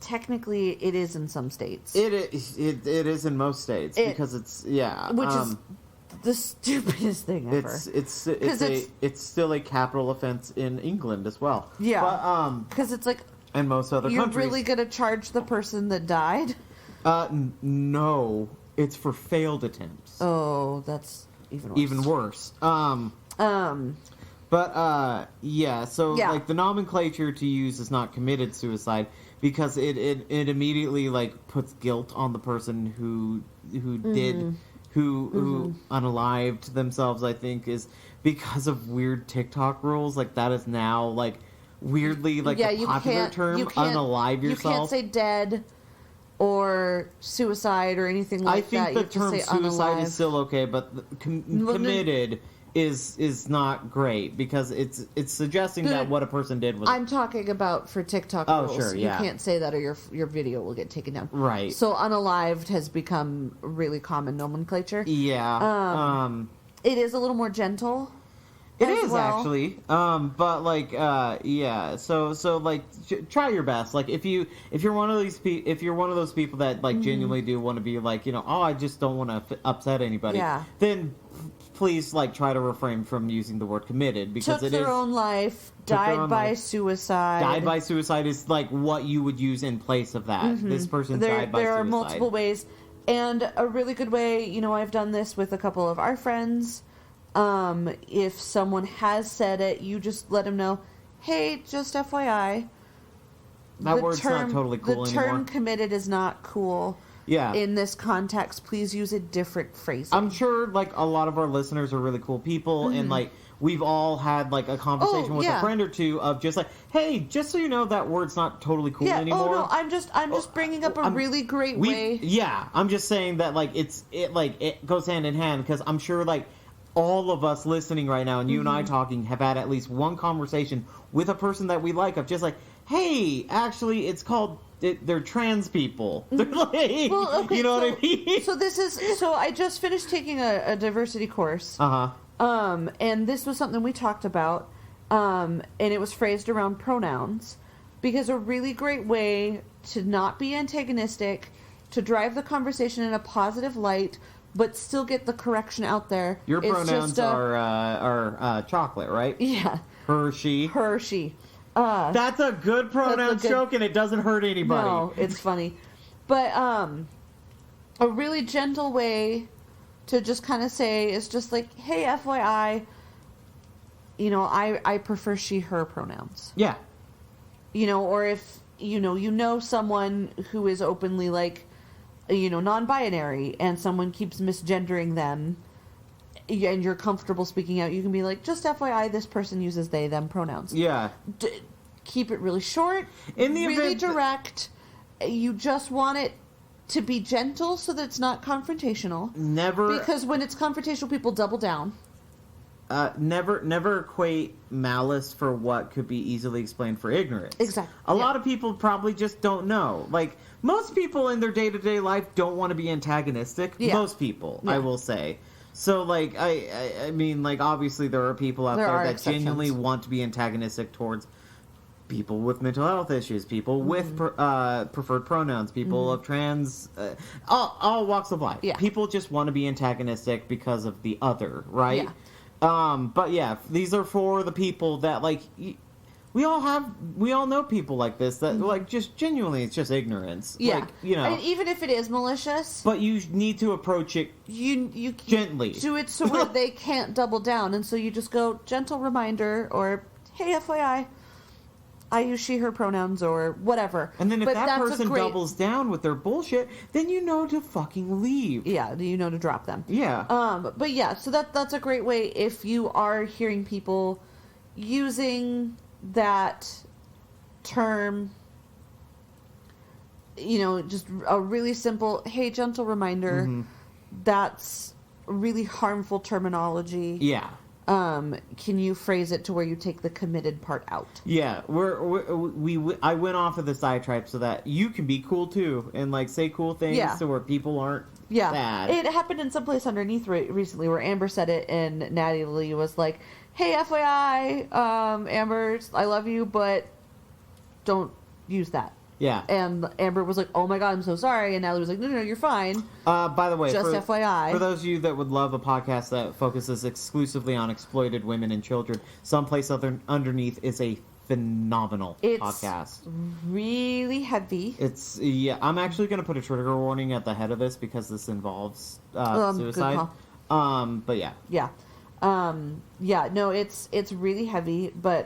technically it is in some states. It is in most states because it's which is the stupidest thing ever. It's still a capital offense in England as well. Yeah, because it's like, and most other countries. You're really gonna charge the person that died? No, it's for failed attempts. Oh, that's even worse. Like the nomenclature to use is not committed suicide, because it immediately like puts guilt on the person who unalived themselves. I think is because of weird TikTok rules. Like that is now like weirdly like a popular term. Unalive yourself. You can't say dead or suicide or anything like that. I think the term suicide is still okay, but committed is not great, because it's suggesting that what a person did was. I'm talking about for TikTok rules. Oh, sure, yeah. You can't say that, or your video will get taken down. Right. So unalived has become really common nomenclature. Yeah. It is a little more gentle. It is actually, but like, yeah. So like, try your best. Like, if you're one of those people that like genuinely do want to be like, you know, oh, I just don't want to upset anybody. Yeah. Then please like try to refrain from using the word committed, because took their own life, died by suicide. Died by suicide is like what you would use in place of that. This person died by suicide. There are multiple ways, and a really good way. You know, I've done this with a couple of our friends. If someone has said it, you just let them know, hey, just FYI. That word's not totally cool anymore. The term committed is not cool. Yeah. In this context, please use a different phrasing. I'm sure, like, a lot of our listeners are really cool people, and, like, we've all had, like, a conversation with a friend or two of just, like, hey, just so you know, that word's not totally cool anymore. Oh, no, I'm just bringing up a really great way. Yeah, I'm just saying that, like, it goes hand in hand, because I'm sure, like, all of us listening right now, and you and I talking, have had at least one conversation with a person that we like of just like, hey, actually, it's called. They're trans people. They're like, Well, okay, you know what I mean? So I just finished taking a diversity course. And this was something we talked about. And it was phrased around pronouns, because a really great way to not be antagonistic, to drive the conversation in a positive light, but still get the correction out there. Your pronouns are chocolate, right? Yeah. Hershey. That's a good pronoun joke, and it doesn't hurt anybody. No, it's funny. But a really gentle way to just kind of say is just like, hey, FYI, I prefer she, her pronouns. Yeah. Or if, you know someone who is openly like, non-binary, and someone keeps misgendering them, and you're comfortable speaking out, you can be like, just FYI, this person uses they, them pronouns. Yeah. Keep it really short, really direct. You just want it to be gentle so that it's not confrontational. Never. Because when it's confrontational, people double down. Never equate malice for what could be easily explained for ignorance. Exactly. A lot of people probably just don't know. Like, most people in their day-to-day life don't want to be antagonistic. Yeah. Most people, I will say. So, like, I mean, like, obviously there are people out there that genuinely want to be antagonistic towards people with mental health issues, people with preferred pronouns, people of trans, all walks of life. Yeah. People just want to be antagonistic because of the other, right? Yeah. But yeah, these are for the people that, like, we all know people like this that, like, just genuinely, it's just ignorance. Yeah. Like, And even if it is malicious, but you need to approach it you gently. do it so where they can't double down, and so you just go, gentle reminder, or, hey, FYI, I use she, her pronouns, or whatever. And then if that person doubles down with their bullshit, then you know to fucking leave. Yeah, you know to drop them. Yeah. But yeah, so that's a great way if you are hearing people using that term, just a really simple, hey, gentle reminder, that's really harmful terminology. Yeah. Can you phrase it to where you take the committed part out? Yeah, I went off of this diatribe so that you can be cool too and, like, say cool things to where people aren't bad. It happened in Someplace Underneath recently where Amber said it and Natalie was like, hey, FYI, Amber, I love you, but don't use that. Yeah. And Amber was like, oh my God, I'm so sorry. And Natalie was like, no, you're fine. By the way, just FYI. For those of you that would love a podcast that focuses exclusively on exploited women and children, Someplace Underneath is a phenomenal podcast. Really heavy. I'm actually going to put a trigger warning at the head of this because this involves suicide. But yeah. Yeah. No, it's really heavy, but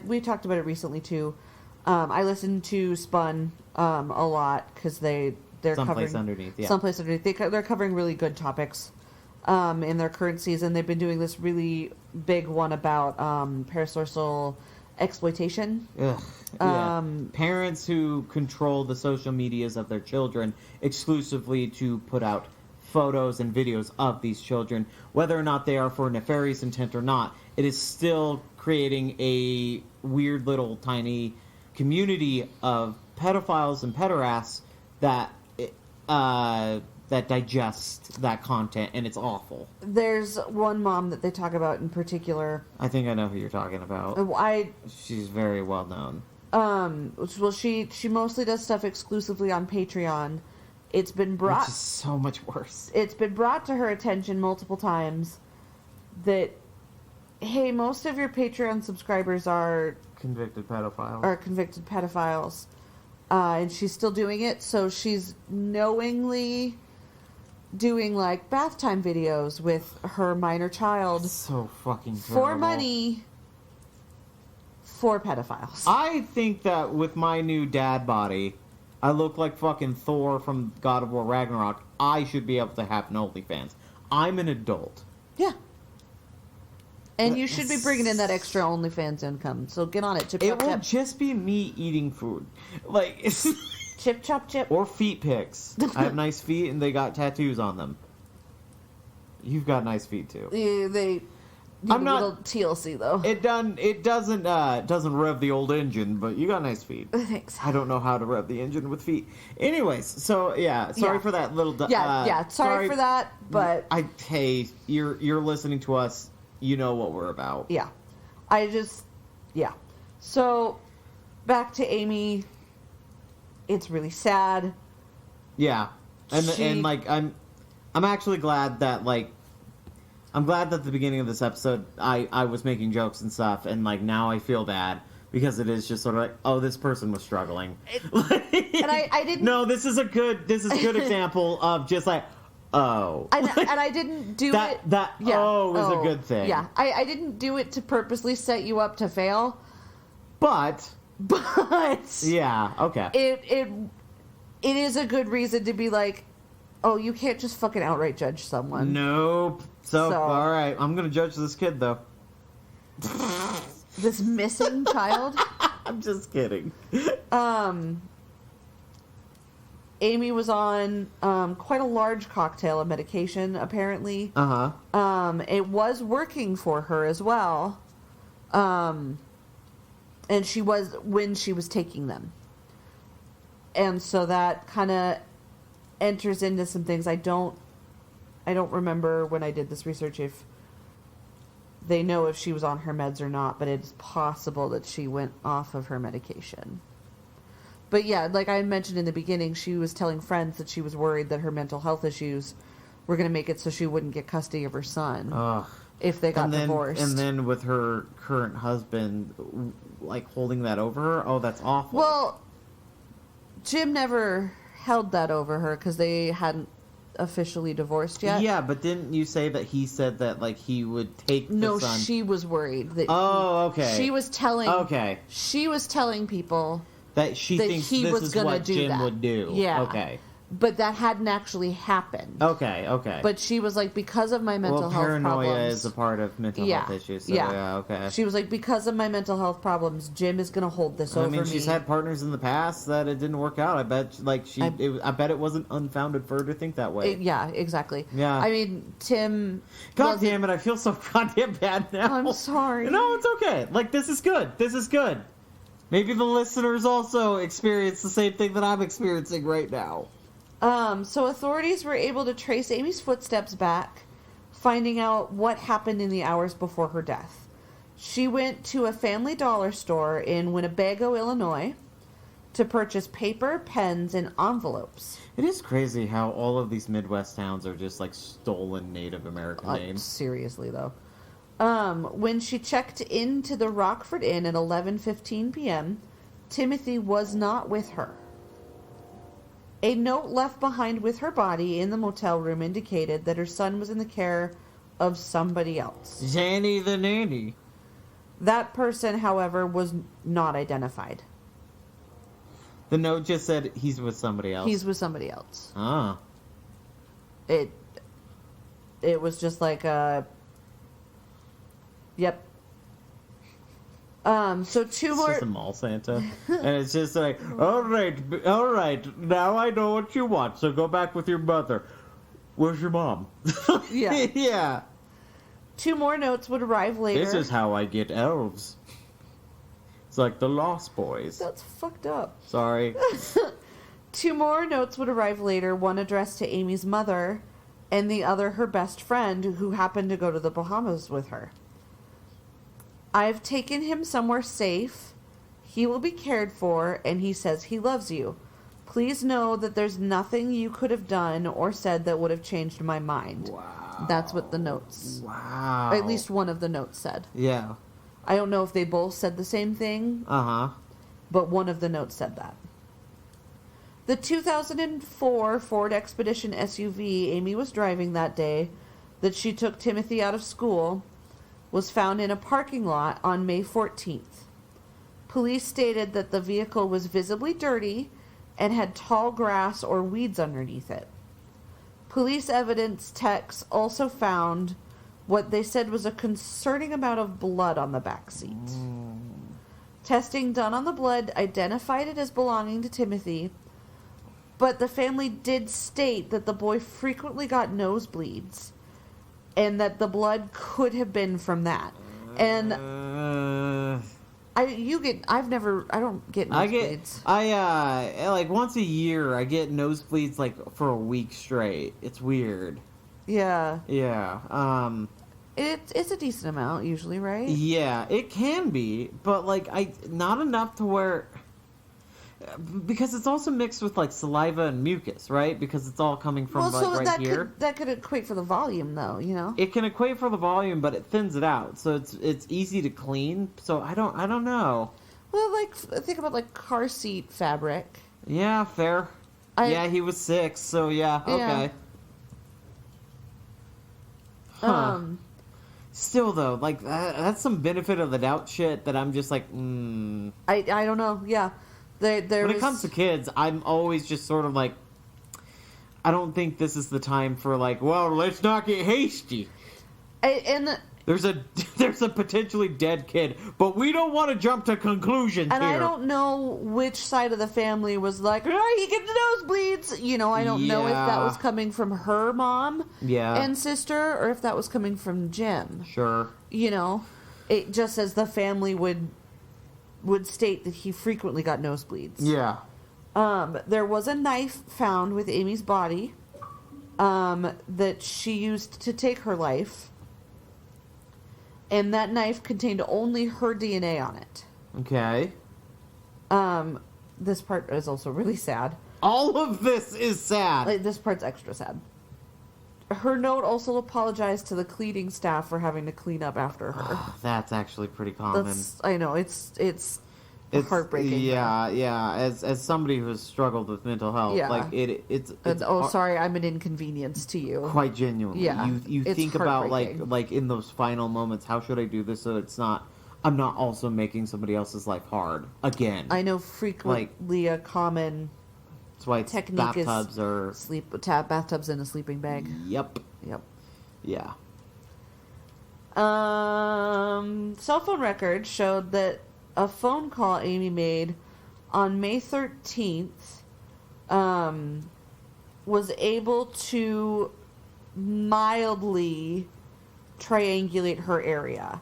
we talked about it recently too. I listened to Spun a lot because they're Someplace covering Underneath. Yeah. Someplace Underneath. They're covering really good topics in their current season. They've been doing this really big one about parasocial exploitation. Ugh. Yeah. Parents who control the social medias of their children exclusively to put out photos and videos of these children, whether or not they are for nefarious intent or not, it is still creating a weird little tiny community of pedophiles and pederasts that digest that content, and it's awful. There's one mom that they talk about in particular. I think I know who you're talking about. She's very well known. Well, she mostly does stuff exclusively on Patreon. It's been brought... Which is so much worse. It's been brought to her attention multiple times that, hey, most of your Patreon subscribers are... Convicted pedophiles. Are convicted pedophiles. And she's still doing it, so she's knowingly doing, like, bath time videos with her minor child. So fucking terrible. For money... for pedophiles. I think that with my new dad body... I look like fucking Thor from God of War Ragnarok. I should be able to have an OnlyFans. I'm an adult. Yeah. And you should be bringing in that extra OnlyFans income. So get on it. Chip, chop, it will chip. just be me eating food. Like, it's... Chip, chop, chip. Or feet pics. I have nice feet and they got tattoos on them. You've got nice feet too. Need I'm a not- little TLC though. It doesn't rev the old engine, but you got nice feet. Thanks. I don't know how to rev the engine with feet. Anyways, so yeah, sorry Yeah. for that little. Sorry for that, but hey, you're listening to us. You know what we're about. yeah, yeah. So back to Amy. It's really sad. Yeah, and like I'm actually glad that like. I'm glad that at the beginning of this episode I was making jokes and stuff, and like now I feel bad because it is just sort of like, oh, this person was struggling. And I didn't. No, this is good example of just like, oh, And I didn't do it. That is a good thing. Yeah, I didn't do it to purposely set you up to fail, but yeah, okay. It is a good reason to be like, oh, you can't just fucking outright judge someone. Nope. So all right, I'm gonna judge this kid though. This missing child. I'm just kidding. Amy was on quite a large cocktail of medication, apparently. It was working for her as well. And she was when she was taking them. And so that kind of enters into some things. I don't remember when I did this research if they know if she was on her meds or not, but it's possible that she went off of her medication. But yeah, like I mentioned in the beginning, she was telling friends that she was worried that her mental health issues were going to make it so she wouldn't get custody of her son if they got divorced. And then with her current husband, like holding that over her, oh, that's awful. Well, Jim never held that over her because they hadn't officially divorced yet. Yeah, but didn't you say that he said that like he would take the No, son? she was worried that okay. She was telling people that she that thinks he this was is gonna what do Jim that. would do. Yeah. Okay. But that hadn't actually happened. Okay. But she was like, because of my mental health paranoia problems, is a part of mental health issues. So yeah, okay. She was like, because of my mental health problems, Jim is going to hold this over me. I mean, she's had partners in the past that it didn't work out. I bet, like I bet it wasn't unfounded for her to think that way. Yeah, exactly. Yeah. I mean, Tim. God damn it! I feel so goddamn bad now. I'm sorry. No, it's okay. Like this is good. This is good. Maybe the listeners also experience the same thing that I'm experiencing right now. So authorities were able to trace Amy's footsteps back, finding out what happened in the hours before her death. She went to a Family Dollar store in Winnebago, Illinois, to purchase paper, pens, and envelopes. It is crazy how all of these Midwest towns are just like stolen Native American names. Seriously, though. When she checked into the Rockford Inn at 11:15 p.m., Timothy was not with her. A note left behind with her body in the motel room indicated that her son was in the care of somebody else. Zanny the nanny. That person, however, was not identified. The note just said he's with somebody else. He's with somebody else. Ah. It was just like yep. So two more. It's just a mall Santa, and it's just like, all right. Now I know what you want. So go back with your mother. Where's your mom? Yeah. Yeah. Two more notes would arrive later. This is how I get elves. It's like the Lost Boys. That's fucked up. Sorry. Two more notes would arrive later, one addressed to Amy's mother, and the other her best friend, who happened to go to the Bahamas with her. I've taken him somewhere safe. He will be cared for, and he says he loves you. Please know that there's nothing you could have done or said that would have changed my mind. Wow. That's what the notes. Wow. At least one of the notes said. Yeah. I don't know if they both said the same thing, but one of the notes said that. The 2004 Ford Expedition SUV Amy was driving that day that she took Timothy out of school was found in a parking lot on May 14th. Police stated that the vehicle was visibly dirty and had tall grass or weeds underneath it. Police evidence techs also found what they said was a concerning amount of blood on the back seat. Testing done on the blood identified it as belonging to Timothy, but the family did state that the boy frequently got nosebleeds and that the blood could have been from that. And I don't get nosebleeds. Like once a year I get nosebleeds like for a week straight. It's weird. Yeah. Yeah. It's a decent amount usually, right? Yeah, it can be, but like not enough to where, because it's also mixed with like saliva and mucus, right? Because it's all coming from here. That could equate for the volume, though. You know, it can equate for the volume, but it thins it out, so it's easy to clean. So I don't know. Well, like think about like car seat fabric. Yeah, fair. Yeah, he was 6, so yeah, okay. Huh. Still though, like that's some benefit of the doubt shit that I'm just like, I don't know. Yeah, when it comes to kids, I'm always just sort of like, I don't think this is the time for like, well, let's not get hasty. There's a potentially dead kid, but we don't want to jump to conclusions and here. I don't know which side of the family was like, oh, he gets nosebleeds. You know, I don't know if that was coming from her mom and sister, or if that was coming from Jim. Sure. You know, it just as the family would state that he frequently got nosebleeds. Yeah. There was a knife found with Amy's body that she used to take her life. And that knife contained only her DNA on it. Okay. This part is also really sad. All of this is sad. Like, this part's extra sad. Her note also apologized to the cleaning staff for having to clean up after her. That's actually pretty common. I know, it's heartbreaking. Yeah. As somebody who has struggled with mental health, like it's sorry, I'm an inconvenience to you. Quite genuinely. Yeah, you think about like in those final moments, how should I do this so I'm not also making somebody else's life hard again. I know frequently a common that's why technique bathtubs bathtubs in a sleeping bag. Yep. Yeah. Cell phone records showed that a phone call Amy made on May 13th was able to mildly triangulate her area.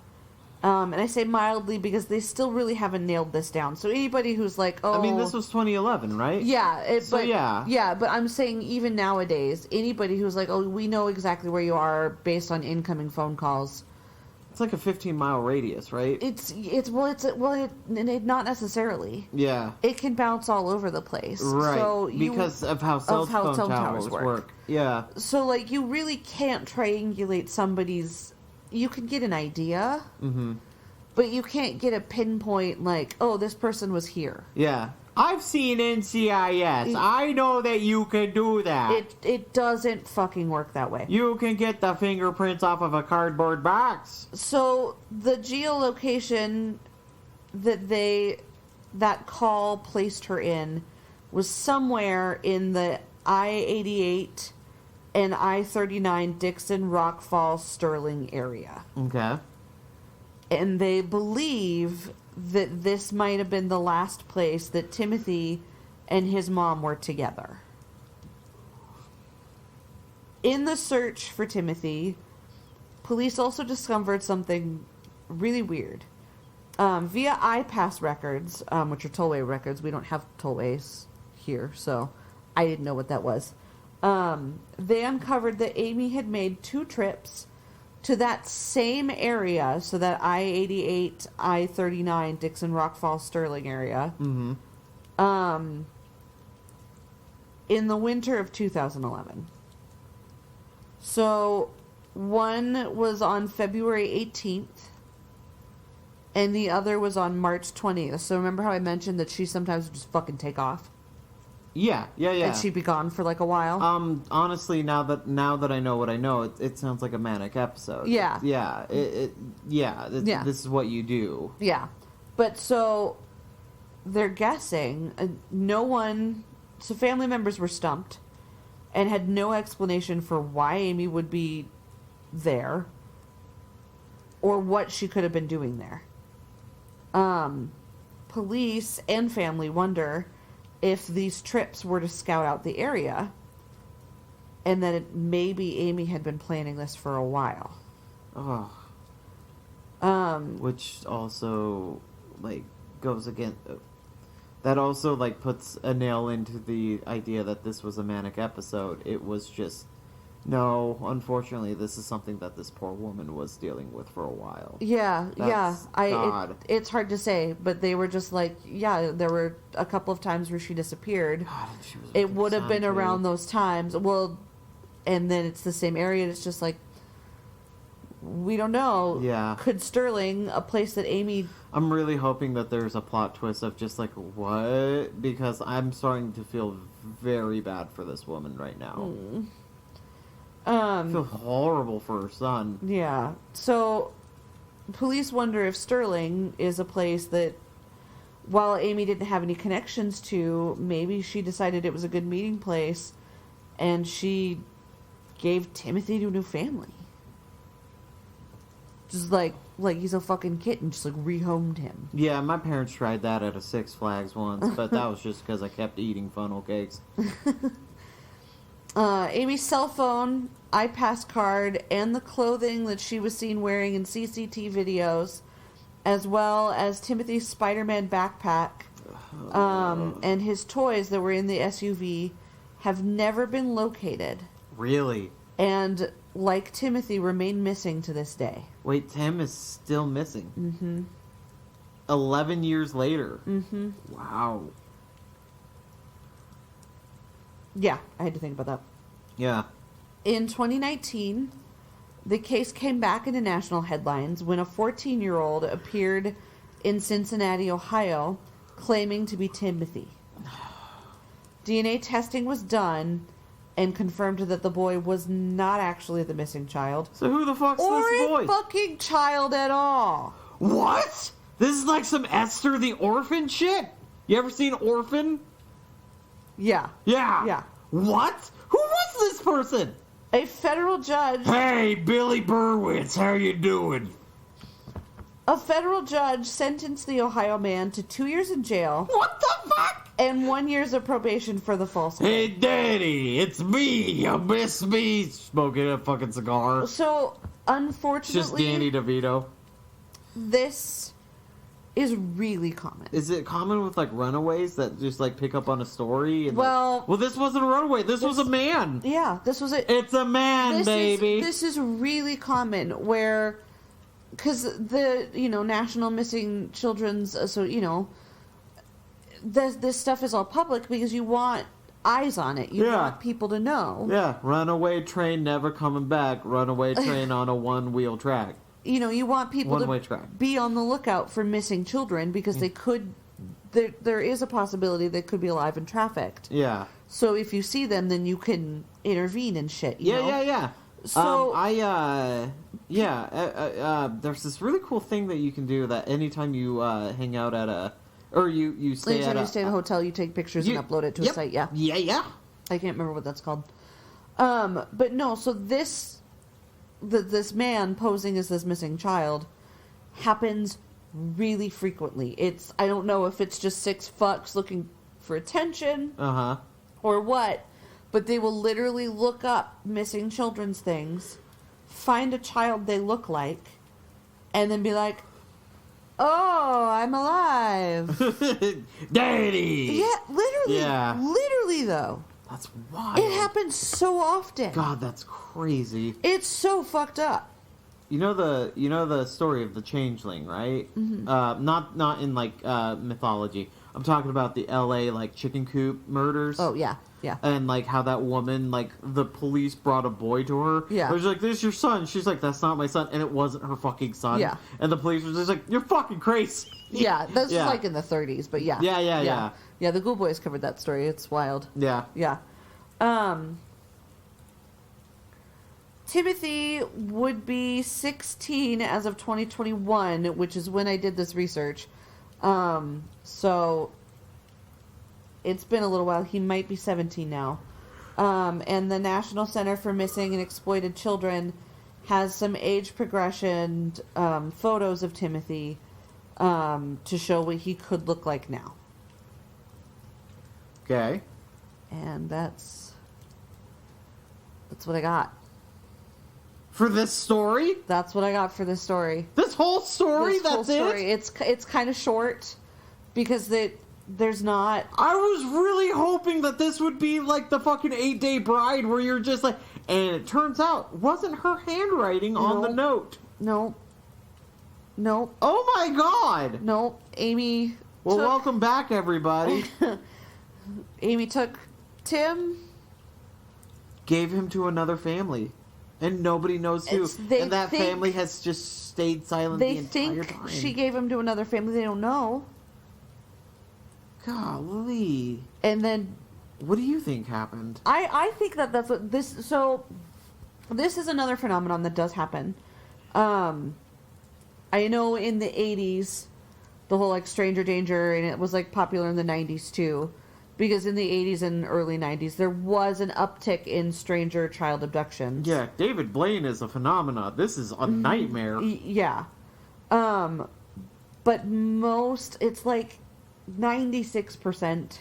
And I say mildly because they still really haven't nailed this down. So anybody who's like, oh... I mean, this was 2011, right? Yeah. Yeah. Yeah, but I'm saying even nowadays, anybody who's like, oh, we know exactly where you are based on incoming phone calls... It's like a 15-mile radius, right? Not necessarily. Yeah. It can bounce all over the place. Right. So because of how cell phone towers work. Yeah. So, like, you really can't triangulate somebody's... You can get an idea, but you can't get a pinpoint, like, oh, this person was here. Yeah. I've seen NCIS. I know that you can do that. It doesn't fucking work that way. You can get the fingerprints off of a cardboard box. So the geolocation that call placed her in was somewhere in the I-88 and I-39 Dixon, Rock Falls, Sterling area. Okay. And they believe that this might have been the last place that Timothy and his mom were together. In the search for Timothy, police also discovered something really weird. Via iPass records, which are tollway records, we don't have tollways here, so I didn't know what that was. They uncovered that Amy had made 2 trips to that same area, so that I-88, I-39, Dixon, Rock Falls, Sterling area, in the winter of 2011. So, one was on February 18th, and the other was on March 20th. So remember how I mentioned that she sometimes would just fucking take off? Yeah. And she'd be gone for like a while. Honestly, now that I know what I know, it sounds like a manic episode. Yeah. This is what you do. Yeah, but so they're guessing. So family members were stumped and had no explanation for why Amy would be there or what she could have been doing there. Police and family wonder if these trips were to scout out the area and that maybe Amy had been planning this for a while. Oh. Which also, like, goes against... That also, like, puts a nail into the idea that this was a manic episode. It was just... No, unfortunately, this is something that this poor woman was dealing with for a while. Yeah, God. It's hard to say, but they were just like, yeah, there were a couple of times where she disappeared. God, and she was It would have been too. around those times. Well, and then it's the same area, and it's just like, we don't know. Yeah. Could Sterling, a place that Amy... I'm really hoping that there's a plot twist of just like, what? Because I'm starting to feel very bad for this woman right now. I feel horrible for her son. Yeah. So, police wonder if Sterling is a place that, while Amy didn't have any connections to, maybe she decided it was a good meeting place, and she gave Timothy to a new family. Just like he's a fucking kitten, just like rehomed him. Yeah, my parents tried that at a Six Flags once, but that was just because I kept eating funnel cakes. Amy's cell phone, iPass card, and the clothing that she was seen wearing in CCTV videos, as well as Timothy's Spider-Man backpack, and his toys that were in the SUV, have never been located. Really? And, like Timothy, remain missing to this day. Wait, Tim is still missing? Mm-hmm. 11 years later? Mm-hmm. Wow. Yeah, I had to think about that. Yeah. In 2019, the case came back into national headlines when a 14-year-old appeared in Cincinnati, Ohio, claiming to be Timothy. DNA testing was done and confirmed that the boy was not actually the missing child. So who the fuck's Or this boy? a fucking child at all. What? This is like some Esther the Orphan shit? You ever seen Orphan? Yeah. Yeah. Yeah. What? Who was this person? A federal judge... Hey, Billy Burwitz, how you doing? A federal judge sentenced the Ohio man to 2 years in jail... What the fuck? And 1 year of probation for the false claim. Hey, Daddy, it's me. You miss me? Smoking a fucking cigar. So, unfortunately... Just Danny DeVito. This is really common. Is it common with, like, runaways that just, like, pick up on a story? And, Well... Well, this wasn't a runaway. This was a man. Yeah, this was it. It's a man, baby. This is really common where... Because the, National Missing Children's... This stuff is all public because you want eyes on it. You want people to know. Yeah, runaway train never coming back. Runaway train on a one-wheel track. You want people One-way to track. be on the lookout for missing children because they could... There is a possibility they could be alive and trafficked. Yeah. So if you see them, then you can intervene and shit, you know? Yeah. So... there's this really cool thing that you can do that anytime you hang out at a... Or you stay anytime at you stay in a hotel, you take pictures and upload it to a site, yeah. Yeah. I can't remember what that's called. But no, so this man posing as this missing child happens really frequently. I don't know if it's just 6 fucks looking for attention or what, but they will literally look up missing children's things, find a child they look like, and then be like, oh, I'm alive. Daddy! Yeah, literally. Yeah. Literally, though. That's wild. It happens so often. God, that's crazy. It's so fucked up. You know the story of the changeling, right? Mm-hmm. Not in like mythology. I'm talking about the L.A. like chicken coop murders. Oh yeah. And like how that woman, like the police brought a boy to her. Yeah. It was like, "This is your son." She's like, "That's not my son," and it wasn't her fucking son. Yeah. And the police was just like, "You're fucking crazy." Yeah, that's like in the 30s, but yeah. Yeah. Yeah, the Ghoul Boys covered that story. It's wild. Yeah. Yeah. Timothy would be 16 as of 2021, which is when I did this research. So it's been a little while. He might be 17 now. And the National Center for Missing and Exploited Children has some age progression photos of Timothy to show what he could look like now. Okay. And that's That's what I got. For this story? That's what I got for this story. This whole story? This whole That's story. it? It's kind of short because there's not. I was really hoping that this would be like the fucking 8-Day Bride where you're just like, and it turns out wasn't her handwriting on the note. Nope. Oh my god. Nope. Amy. Well, welcome back, everybody. Amy took Tim. Gave him to another family. And nobody knows who. And that family has just stayed silent the entire time. They think she gave him to another family. They don't know. Golly. And then... What do you think happened? I think that's what this... So, this is another phenomenon that does happen. I know in the 80s, the whole, like, stranger danger, and it was, like, popular in the 90s, too. Because in the 80s and early 90s, there was an uptick in stranger child abductions. Yeah, David Blaine is a phenomena. This is a nightmare. Yeah. But it's like 96%.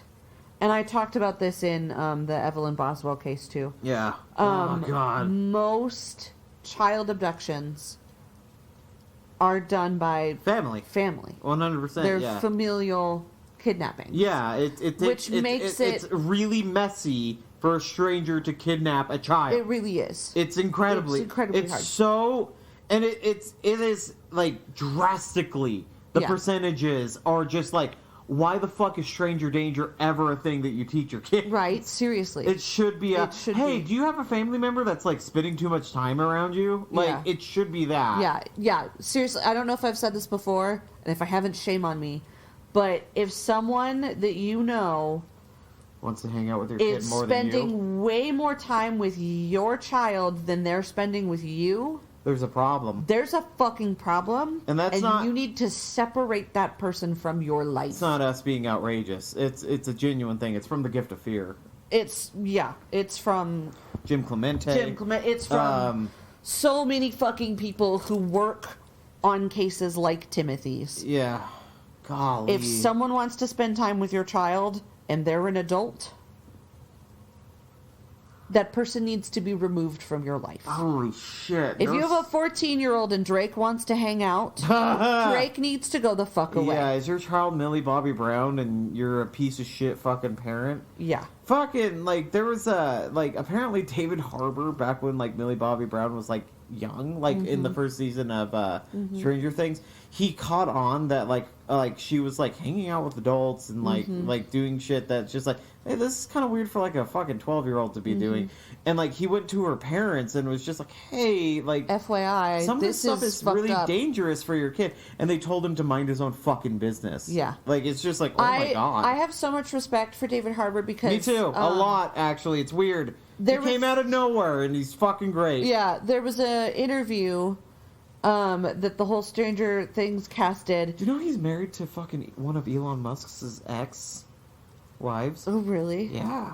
And I talked about this in the Evelyn Boswell case, too. Yeah. Oh, God. Most child abductions are done by family. 100%, They're familial kidnapping. Yeah, it's really messy for a stranger to kidnap a child. It really is. It's incredibly hard. So, and it is like drastically, the percentages are just like, why the fuck is stranger danger ever a thing that you teach your kid? Right, seriously. It should be hey, do you have a family member that's like spending too much time around you? Like, it should be that. Yeah, seriously, I don't know if I've said this before, and if I haven't, shame on me. But if someone that you know wants to hang out with your kid more than you, spending way more time with your child than they're spending with you, there's a problem. There's a fucking problem. And you need to separate that person from your life. It's not us being outrageous. It's a genuine thing. It's from The Gift of Fear. It's from Jim Clemente. It's from so many fucking people who work on cases like Timothy's. Yeah. Golly. If someone wants to spend time with your child and they're an adult, that person needs to be removed from your life. Holy shit. If you have a 14-year-old and Drake wants to hang out, Drake needs to go the fuck away. Yeah, is your child Millie Bobby Brown and you're a piece of shit fucking parent? Yeah. Fucking, like, there was apparently David Harbour, back when, like, Millie Bobby Brown was, like, young, like, in the first season of Stranger Things, he caught on that, like, she was, like, hanging out with adults and, like, doing shit that's just, like, hey, this is kind of weird for, like, a fucking 12-year-old to be doing. And, like, he went to her parents and was just like, hey, like... FYI, some of this stuff is really up. dangerous for your kid. And they told him to mind his own fucking business. Yeah. Like, it's just like, oh my God. I have so much respect for David Harbour because... Me too. A lot, actually. It's weird. He came out of nowhere and he's fucking great. Yeah, there was an interview that the whole Stranger Things cast did. Do you know he's married to fucking one of Elon Musk's ex-wives? Oh, really? Yeah.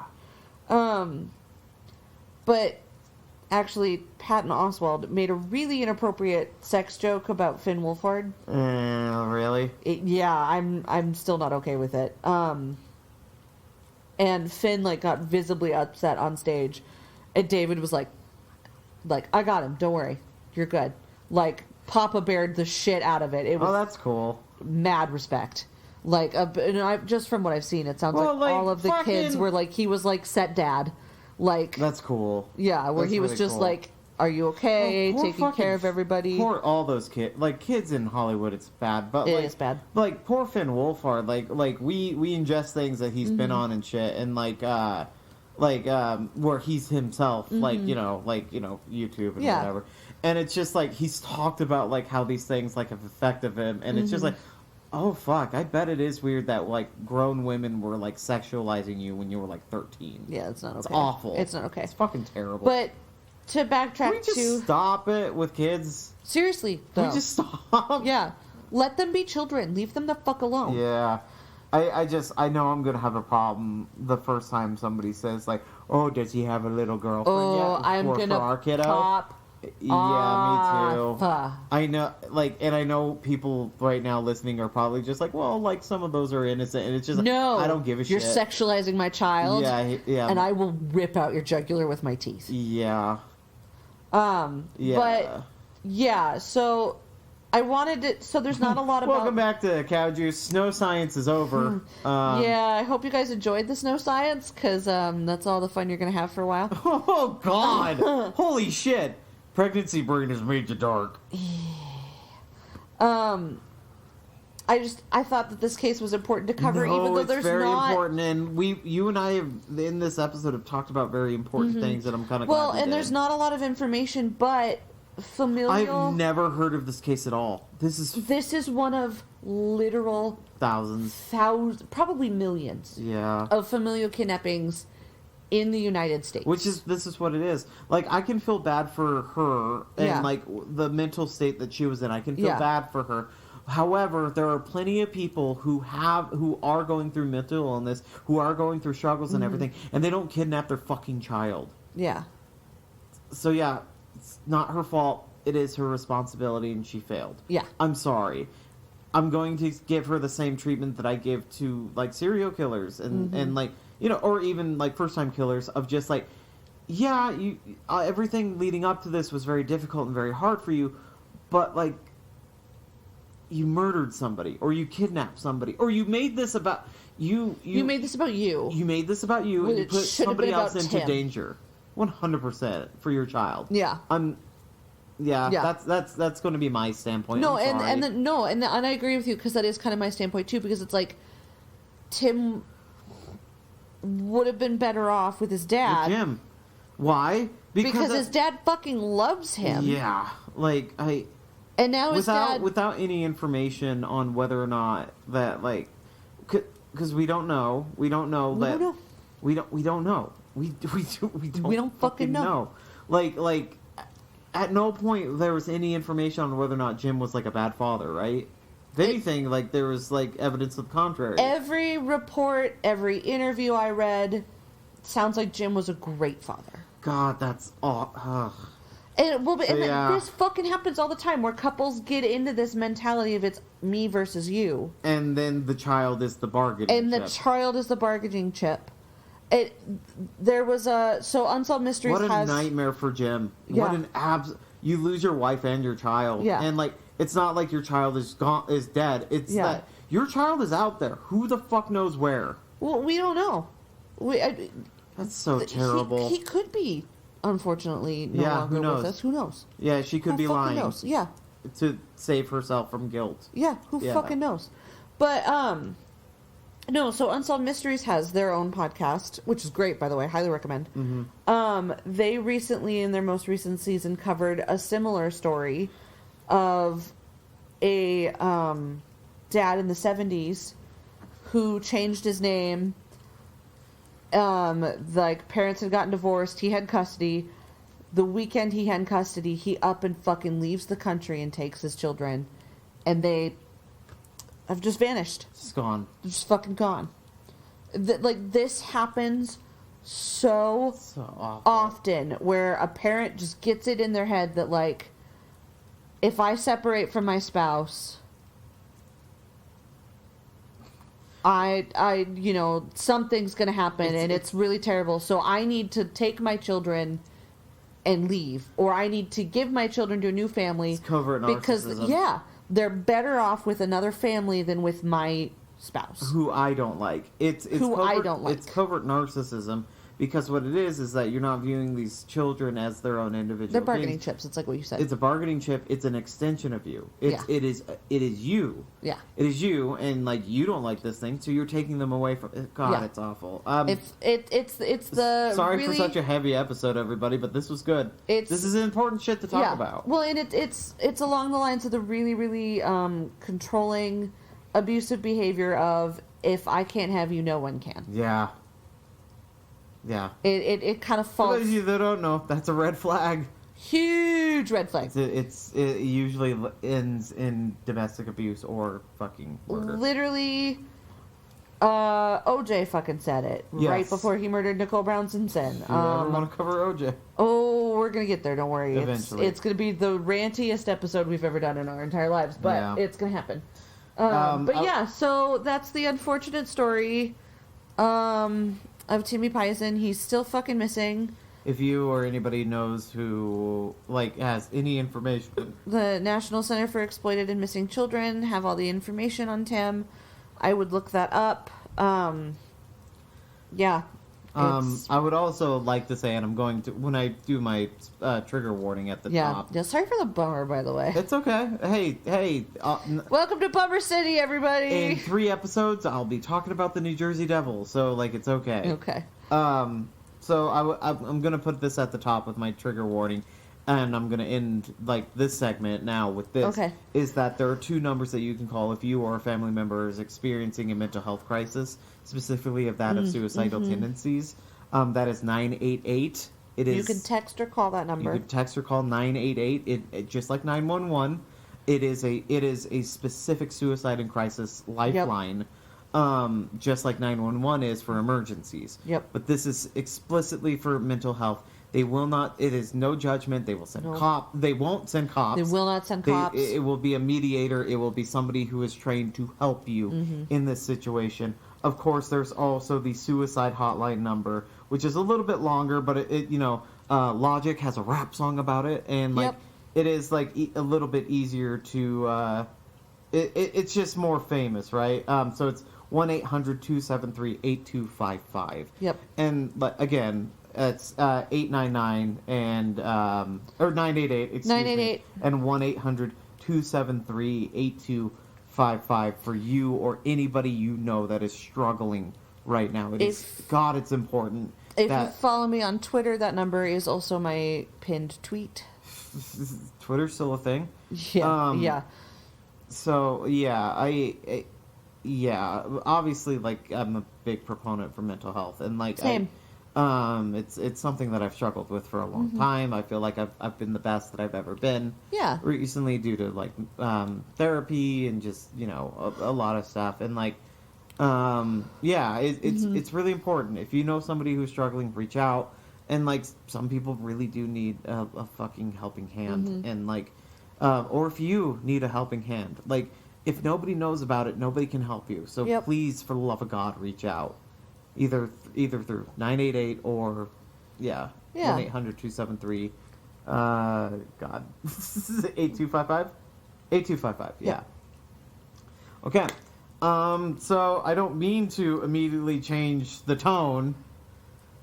But actually, Patton Oswalt made a really inappropriate sex joke about Finn Wolfhard. Really? I'm still not okay with it. And Finn, like, got visibly upset on stage. And David was like, I got him. Don't worry. You're good. Like, Papa Beared the shit out of it. It was that's cool. Mad respect. Like, just from what I've seen, it sounds like all of the kids were like, he was like set dad. Like, that's cool. Yeah, where he was really just cool. Like, are you okay? Taking care of everybody. Poor all those kids. Like, kids in Hollywood, it's bad. But it is bad. Like, poor Finn Wolfhard. Like we ingest things that he's been on and shit. And, where he's himself, YouTube and whatever. And it's just, like, he's talked about, like, how these things, like, have affected him. And it's just like, oh, fuck. I bet it is weird that, like, grown women were, like, sexualizing you when you were, like, 13. Yeah, it's not okay. It's awful. It's not okay. It's fucking terrible. But to backtrack Can we just stop it with kids? Seriously, though. Can we just stop? Yeah. Let them be children. Leave them the fuck alone. Yeah. I know I'm going to have a problem the first time somebody says, like, oh, does he have a little girlfriend yet? I'm going to pop Yeah, me too. Fuck. I know, like, and I know people right now listening are probably just like, well, like, some of those are innocent, and it's just, No, I don't give a you're shit. You're sexualizing my child. Yeah. And I will rip out your jugular with my teeth. Yeah. Yeah. But, yeah, so I wanted to, so there's not a lot about... Welcome back to Cow Juice. Snow Science is over. Yeah, I hope you guys enjoyed the snow science, because that's all the fun you're going to have for a while. Oh, God. Holy shit. Pregnancy brain has made you dark. I thought that this case was important to cover, even though it's there's very not... important, and you and I have, in this episode, have talked about very important things, and I'm kind of glad we did. there's not a lot of information, but familial... I've never heard of this case at all. This is one of literal... thousands, probably millions yeah, of familial kidnappings in the United States. This is what it is. Like, I can feel bad for her, and, like, the mental state that she was in. I can feel bad for her. However, there are plenty of people who are going through mental illness, who are going through struggles and everything, and they don't kidnap their fucking child. Yeah. So yeah, it's not her fault. It is her responsibility, and she failed. Yeah. I'm sorry. I'm going to give her the same treatment that I give to, like, serial killers and like, you know, or even, like, first-time killers, of just, like, yeah, everything leading up to this was very difficult and very hard for you, but, like, you murdered somebody, or you kidnapped somebody, or you made this about you made this about you. You made this about you, and you put somebody else into danger. 100% for your child. Yeah. Yeah. That's going to be my standpoint. No, and I agree with you, because that is kind of my standpoint too, because it's like Tim would have been better off with his dad. With him. Why? Because his dad fucking loves him. Yeah. Like, and now his dad... Without any information on whether or not that, like... Because we don't know. We don't know that... We don't know. We don't fucking know. Like, at no point there was any information on whether or not Jim was, like, a bad father, right? If anything, like, there was, like, evidence of the contrary. Every report, every interview I read, sounds like Jim was a great father. God, that's... And this fucking happens all the time, where couples get into this mentality of it's me versus you. And then the child is the bargaining chip. And the child is the bargaining chip. There was so Unsolved Mysteries has... What a nightmare for Jim. Yeah. What an you lose your wife and your child. Yeah. And, like, it's not like your child is dead. It's that your child is out there. Who the fuck knows where? Well, we don't know. That's so terrible. He could be, unfortunately, no longer with us. Who knows? Yeah, she could be lying. Who knows? Yeah. To save herself from guilt. Yeah, who fucking knows? But, no, so Unsolved Mysteries has their own podcast, which is great, by the way. Highly recommend. Mm-hmm. They recently, in their most recent season, covered a similar story of a dad in the 70s who changed his name. Like, parents had gotten divorced. He had custody. The weekend he had custody, he up and fucking leaves the country and takes his children. And they... I've just vanished. It's gone. Just fucking gone. Like, this happens so often, where a parent just gets it in their head that, like, if I separate from my spouse, I you know, something's gonna happen, and it's really terrible, so I need to take my children and leave, or I need to give my children to a new family. It's covert narcissism. Because, they're better off with another family than with my spouse. Who I don't like. It's I don't like. It's covert narcissism, because what it is that you're not viewing these children as their own individual. They're bargaining chips. It's like what you said. It's a bargaining chip. It's an extension of you. It is you. Yeah. It is you, and, like, you don't like this thing, so you're taking them away from. God, it's awful. It's the. Sorry for such a heavy episode, everybody, but this was good. This is important shit to talk about. Well, and it's along the lines of the really, really controlling, abusive behavior of, if I can't have you, no one can. Yeah. Yeah. It kind of falls... For those of you that don't know, that's a red flag. Huge red flag. It usually ends in domestic abuse or fucking murder. Literally, OJ fucking said it Yes. right before he murdered Nicole Brown Simpson. If you ever want to cover OJ. Oh, we're gonna get there. Don't worry. Eventually. It's gonna be the rantiest episode we've ever done in our entire lives, but Yeah. it's gonna happen. Yeah, so that's the unfortunate story of Timmy Pitzen. He's still fucking missing. If you or anybody knows who, like, has any information. The National Center for Exploited and Missing Children have all the information on Tim. I would look that up. Yeah. I would also like to say, and I'm going to, when I do my trigger warning at the top. Yeah, sorry for the bummer, by the way. It's okay. Hey. Welcome to Bummer City, everybody! In 3 episodes, I'll be talking about the New Jersey Devil, so, like, it's okay. Okay. So I'm going to put this at the top with my trigger warning, and I'm going to end, like, this segment now with this. Okay. Is that there are 2 numbers that you can call if you or a family member is experiencing a mental health crisis, specifically of that of suicidal tendencies. That is 988. You can text or call that number. You can text or call 988. It just like 911. It is a specific suicide and crisis lifeline. Yep. Just like 911 is for emergencies. Yep. But this is explicitly for mental health. They will not. It is no judgment. They will send They won't send cops. They will not send cops. It will be a mediator. It will be somebody who is trained to help you in this situation. Of course, there's also the suicide hotline number, which is a little bit longer, but Logic has a rap song about it, and like it is like a little bit easier to. It's just more famous, right? So it's 1-800-273-8255. Yep. And again, it's 899 and or 988. Excuse 988 me, and 1-800-273-8255 for you or anybody you know that is struggling right now. It's important. If you follow me on Twitter, that number is also my pinned tweet. Twitter's still a thing? Yeah, yeah. So, yeah, obviously, like, I'm a big proponent for mental health, and, like, Same. It's something that I've struggled with for a long time. I feel like I've been the best that I've ever been. Yeah. Recently, due to, like, therapy and just, a lot of stuff, and, like, it's really important. If you know somebody who's struggling, reach out, and, like, some people really do need a fucking helping hand, and, like, or if you need a helping hand, like, if nobody knows about it, nobody can help you. So please, for the love of God, reach out. Either through 988 or 1-800-273 God 8255 8255. Yeah. Okay. So I don't mean to immediately change the tone,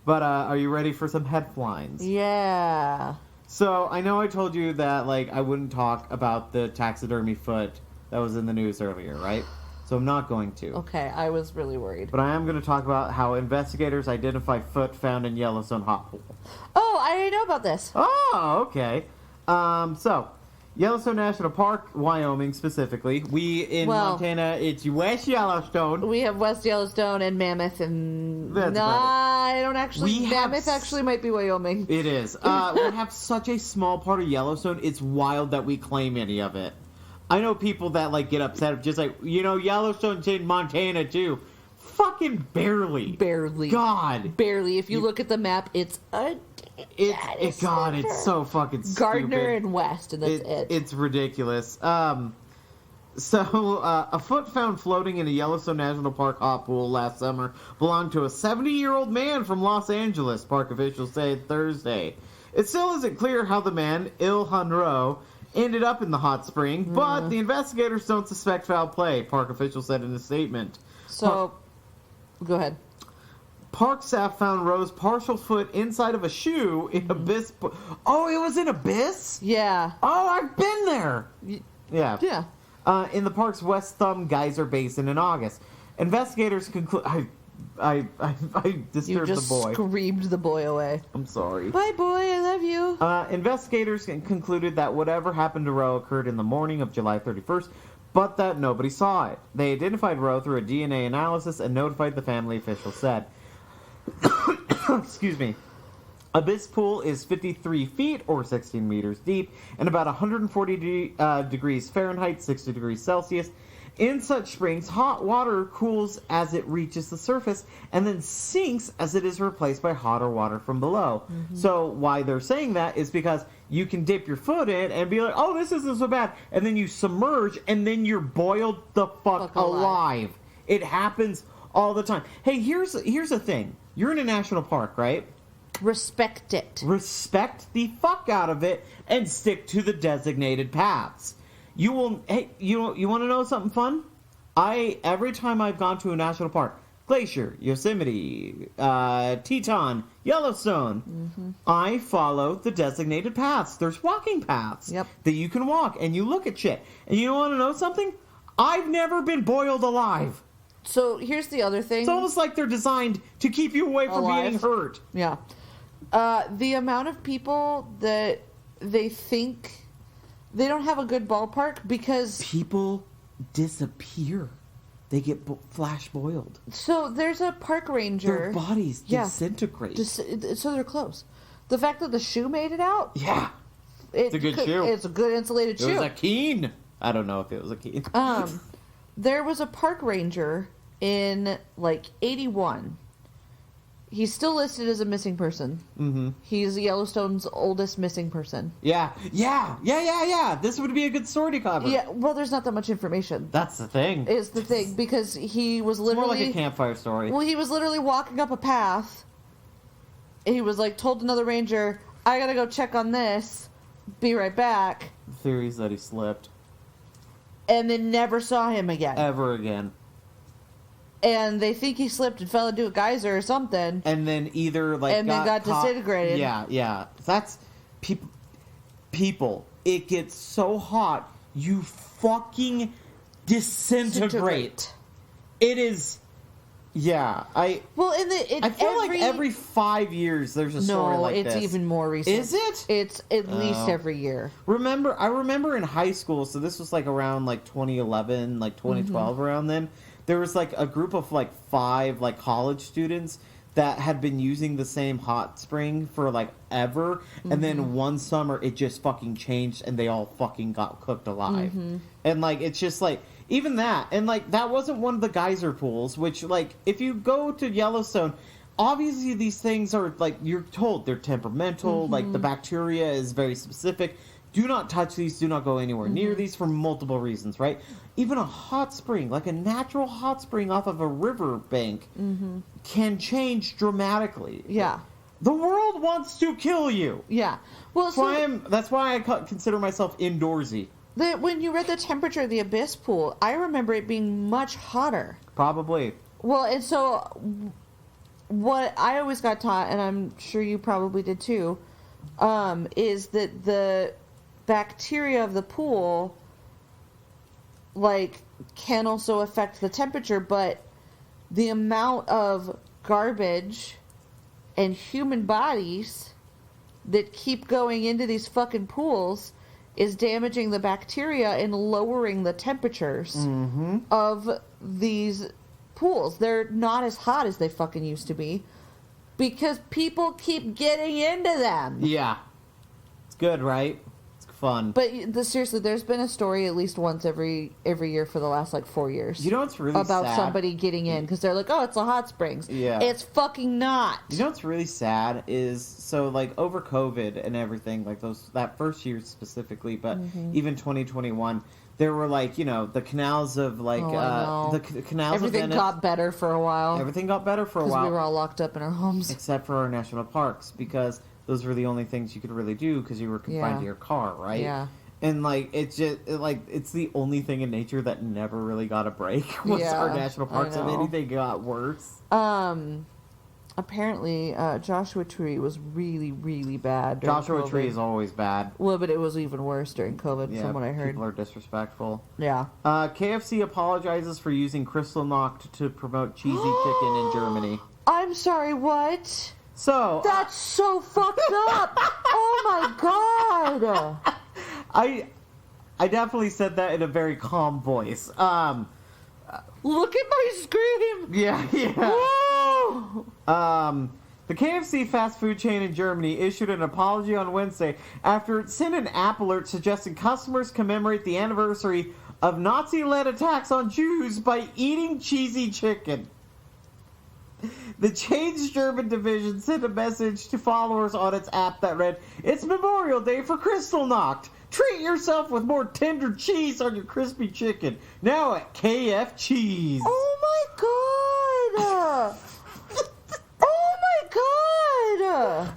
but are you ready for some headlines? Yeah. So I know I told you that, like, I wouldn't talk about the taxidermy foot that was in the news earlier, right? So I'm not going to. Okay, I was really worried. But I am going to talk about how investigators identify foot found in Yellowstone hot pool. Oh, I already know about this. Oh, okay. So, Yellowstone National Park, Wyoming specifically. Montana, it's West Yellowstone. We have West Yellowstone and Mammoth, and I don't actually. Mammoth actually might be Wyoming. It is. We have such a small part of Yellowstone. It's wild that we claim any of it. I know people that, like, get upset, just like, Yellowstone's in Montana too. Fucking barely. Barely. God. Barely. If you look at the map, it's it's so fucking stupid. Gardner and West, and that's it. It's ridiculous. A foot found floating in a Yellowstone National Park hot pool last summer belonged to a 70-year-old man from Los Angeles, park officials said Thursday. It still isn't clear how the man, Ilhan Rowe, ended up in the hot spring, but the investigators don't suspect foul play, park officials said in a statement. So, go ahead. Park staff found Rowe's partial foot inside of a shoe in Abyss. Oh, it was in Abyss? Yeah. Oh, I've been there. Yeah. Yeah. In the park's West Thumb Geyser Basin in August. Investigators conclude... I disturbed the boy. You just screamed the boy away. I'm sorry. Bye, boy. I love you. Investigators concluded that whatever happened to Rowe occurred in the morning of July 31st, but that nobody saw it. They identified Rowe through a DNA analysis and notified the family, officials said. Excuse me. Abyss Pool is 53 feet, or 16 meters deep, and about 140 degrees Fahrenheit, 60 degrees Celsius, In such springs, hot water cools as it reaches the surface and then sinks as it is replaced by hotter water from below. So why they're saying that is because you can dip your foot in and be like, oh, this isn't so bad. And then you submerge and then you're boiled the fuck alive. It happens all the time. Hey, here's the thing. You're in a national park, right? Respect it. Respect the fuck out of it and stick to the designated paths. You will. Hey, you want to know something fun? Every time I've gone to a national park, Glacier, Yosemite, Teton, Yellowstone, I follow the designated paths. There's walking paths that you can walk, and you look at shit. And you want to know something? I've never been boiled alive. So here's the other thing. It's almost like they're designed to keep you away from being hurt. Yeah. The amount of people that they think they don't have a good ballpark because... People disappear. They get flash boiled. So there's a park ranger... Their bodies disintegrate. So they're close. The fact that the shoe made it out... Yeah. It's a good shoe. It's a good insulated shoe. It was a Keen. I don't know if it was a Keen. There was a park ranger in, 81. He's still listed as a missing person. Mm-hmm. He's Yellowstone's oldest missing person. Yeah. This would be a good story to cover. Yeah, well, there's not that much information. That's the thing. Is the thing, because he was literally... It's more like a campfire story. Well, he was literally walking up a path. He was, told another ranger, I gotta go check on this. Be right back. The theory is that he slipped. And then never saw him again. Ever again. And they think he slipped and fell into a geyser or something. And then either then got disintegrated. Yeah. That's people. It gets so hot, you fucking disintegrate. It is. Yeah, I feel like every 5 years there's a story like this. No, it's even more recent. Is it? It's at least every year. I remember in high school, so this was around 2011, 2012, around then. There was a group of 5 college students that had been using the same hot spring for ever, and then one summer it just fucking changed and they all fucking got cooked alive. And it's just even that, and that wasn't one of the geyser pools, which if you go to Yellowstone, obviously these things are you're told they're temperamental, the bacteria is very specific. Do not touch these, do not go anywhere near these for multiple reasons, right? Even a hot spring, a natural hot spring off of a river bank, can change dramatically. Yeah. The world wants to kill you. Yeah. Well, that's why I consider myself indoorsy. When you read the temperature of the Abyss pool, I remember it being much hotter. Probably. Well, and so what I always got taught, and I'm sure you probably did too, is that the bacteria of the pool can also affect the temperature, but the amount of garbage and human bodies that keep going into these fucking pools is damaging the bacteria and lowering the temperatures of these pools. They're not as hot as they fucking used to be because people keep getting into them. Yeah. It's good, right? Fun. But seriously, there's been a story at least once every year for the last 4 years. You know what's really about sad? Somebody getting in because they're oh, it's a hot springs. Yeah, it's fucking not. You know what's really sad is over COVID and everything that first year specifically, but even 2021. There were the canals of the canals. Everything of Venice. got better for a while. Everything got better for a while because we were all locked up in our homes, except for our national parks because those were the only things you could really do because you were confined to your car, right? Yeah. And it's just it's the only thing in nature that never really got a break was our national parks, and anything got worse. Apparently, Joshua Tree was really, really bad. Joshua COVID. Tree is always bad. Well, but it was even worse during COVID, from what I heard. People are disrespectful. Yeah. KFC apologizes for using Crystal Knocked to promote cheesy chicken in Germany. I'm sorry, what? So that's so fucked up. Oh my god. I definitely said that in a very calm voice. Look at my screen. Yeah. Whoa. The KFC fast food chain in Germany issued an apology on Wednesday after it sent an app alert suggesting customers commemorate the anniversary of Nazi-led attacks on Jews by eating cheesy chicken. The Change German division sent a message to followers on its app that read, "It's Memorial Day for Kristallnacht. Treat yourself with more tender cheese on your crispy chicken. Now at KF Cheese." Oh my god! Oh my god!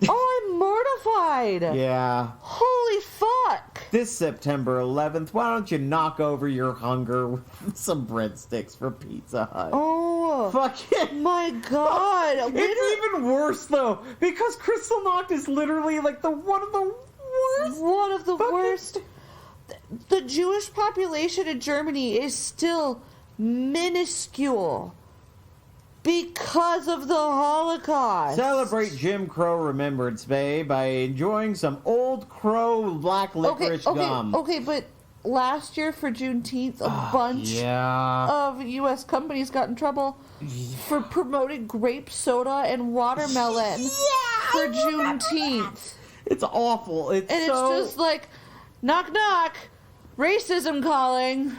Oh, I'm mortified. Yeah. Holy fuck. This September 11th, why don't you knock over your hunger with some breadsticks for Pizza Hut? Oh. Fuck it. My god. It's even worse, though, because Kristallnacht is literally, like, one of the worst. One of the worst. The Jewish population in Germany is still minuscule because of the Holocaust. Celebrate Jim Crow Remembrance Day by enjoying some Old Crow black licorice gum. Okay, but last year for Juneteenth, a bunch of U.S. companies got in trouble for promoting grape soda and watermelon for Juneteenth. It's awful. It's just like, knock knock, racism calling.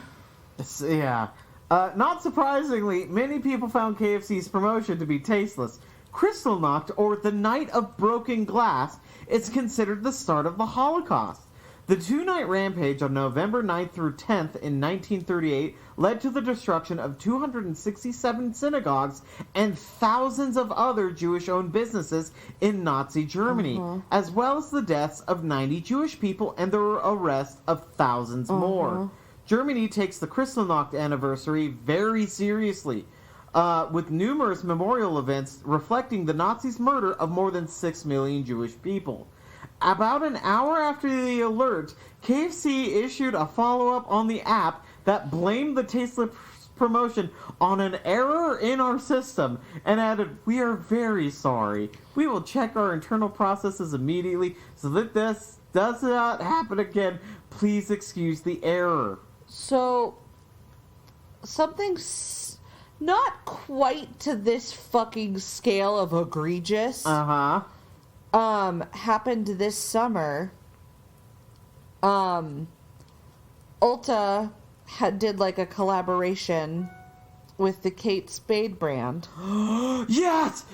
Not surprisingly, many people found KFC's promotion to be tasteless. Kristallnacht, or the Night of Broken Glass, is considered the start of the Holocaust. The two-night rampage on November 9th through 10th in 1938 led to the destruction of 267 synagogues and thousands of other Jewish-owned businesses in Nazi Germany, as well as the deaths of 90 Jewish people and the arrest of thousands more. Germany takes the Kristallnacht anniversary very seriously, with numerous memorial events reflecting the Nazis' murder of more than 6 million Jewish people. About an hour after the alert, KFC issued a follow-up on the app that blamed the tasteless promotion on an error in our system and added, "We are very sorry. We will check our internal processes immediately so that this does not happen again. Please excuse the error." So, something not quite to this fucking scale of egregious happened this summer. Ulta did like a collaboration with the Kate Spade brand. Yes!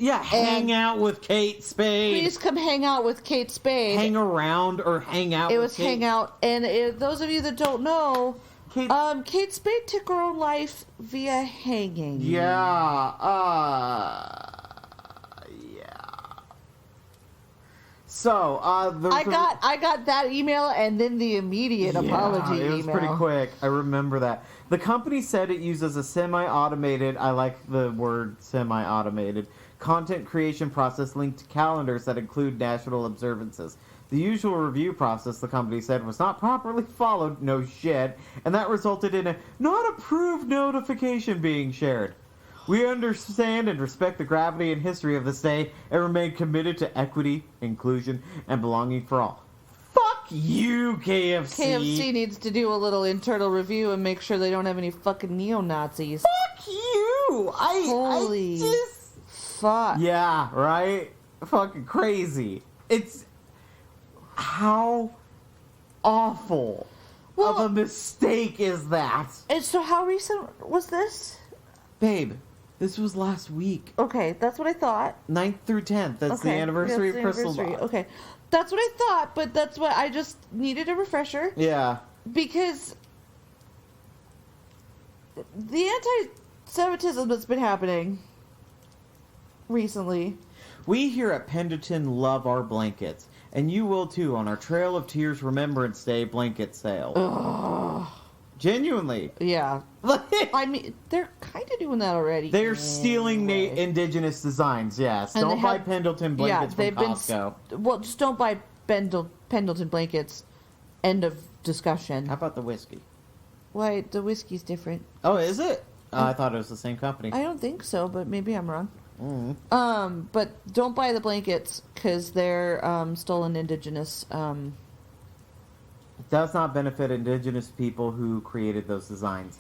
Hang out with Kate Spade. Please come hang out with Kate Spade. Hang around or hang out. It was hang out, and those of you that don't know, Kate Spade took her own life via hanging. So, I got that email and then the immediate apology email. It was pretty quick. I remember that. The company said it uses a semi-automated, I like the word semi-automated, content creation process linked to calendars that include national observances. The usual review process, the company said, was not properly followed, no shit, and that resulted in a not approved notification being shared. We understand and respect the gravity and history of this day and remain committed to equity, inclusion, and belonging for all. Fuck you, KFC. KFC needs to do a little internal review and make sure they don't have any fucking neo-Nazis. Fuck you! Holy fuck. Yeah, right? Fucking crazy. It's... How awful of a mistake is that? And so how recent was this? Babe, this was last week. Okay, that's what I thought. 9th through 10th. That's the anniversary of Kristallnacht. Okay, that's what I thought, but that's what I just needed a refresher. Yeah. Because the anti-Semitism that's been happening recently. We here at Pendleton love our blankets, and you will too on our Trail of Tears Remembrance Day blanket sale. Ugh. Genuinely. Yeah. I mean, they're kind of doing that already. They're stealing indigenous designs, yes. And don't buy Pendleton blankets from Costco. Well, just don't buy Pendleton blankets. End of discussion. How about the whiskey? Why, the whiskey's different. Oh, is it? I thought it was the same company. I don't think so, but maybe I'm wrong. Mm. But don't buy the blankets because they're stolen indigenous. Does not benefit indigenous people who created those designs.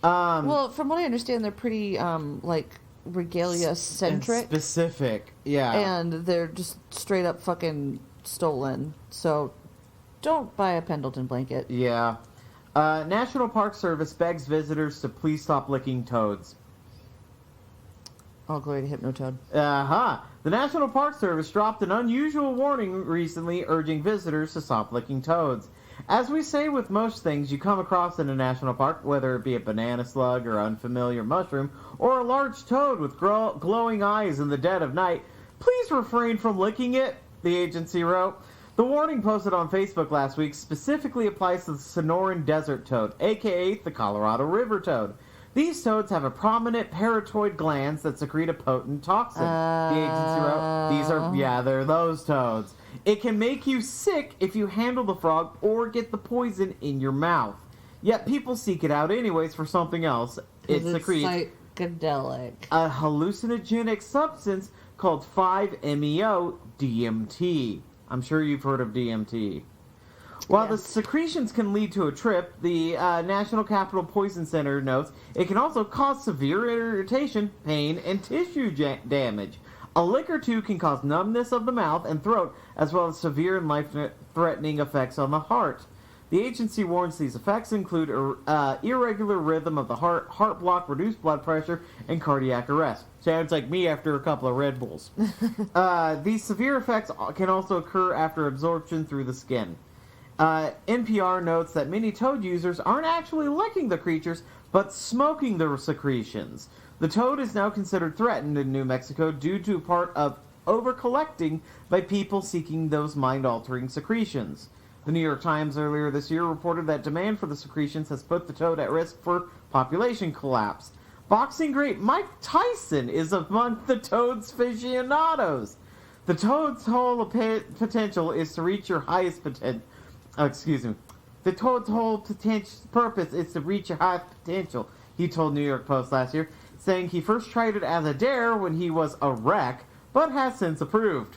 Well, from what I understand, they're pretty like regalia centric, specific, yeah, and they're just straight up fucking stolen. So don't buy a Pendleton blanket. Yeah. National Park Service begs visitors to please stop licking toads. All glory to Hypnotoad. The National Park Service dropped an unusual warning recently urging visitors to stop licking toads. As we say with most things you come across in a national park, whether it be a banana slug or unfamiliar mushroom, or a large toad with glowing eyes in the dead of night, please refrain from licking it, the agency wrote. The warning posted on Facebook last week specifically applies to the Sonoran desert toad, aka the Colorado River toad. These toads have a prominent parotoid glands that secrete a potent toxin. The agency wrote, they're those toads. It can make you sick if you handle the frog or get the poison in your mouth. Yet people seek it out anyways for something else. It secretes psychedelic. A hallucinogenic substance called 5-MeO DMT. I'm sure you've heard of DMT. While the secretions can lead to a trip, the National Capital Poison Center notes it can also cause severe irritation, pain, and tissue damage. A lick or two can cause numbness of the mouth and throat, as well as severe and life-threatening effects on the heart. The agency warns these effects include irregular rhythm of the heart block, reduced blood pressure, and cardiac arrest. Sounds like me after a couple of Red Bulls. These severe effects can also occur after absorption through the skin. NPR notes that many toad users aren't actually licking the creatures, but smoking the secretions. The toad is now considered threatened in New Mexico due to part of over-collecting by people seeking those mind-altering secretions. The New York Times earlier this year reported that demand for the secretions has put the toad at risk for population collapse. Boxing great Mike Tyson is among the toad's aficionados. The toad's whole potential is to reach your highest potential. The toad's whole purpose is to reach your highest potential, he told New York Post last year, saying he first tried it as a dare when he was a wreck, but has since approved.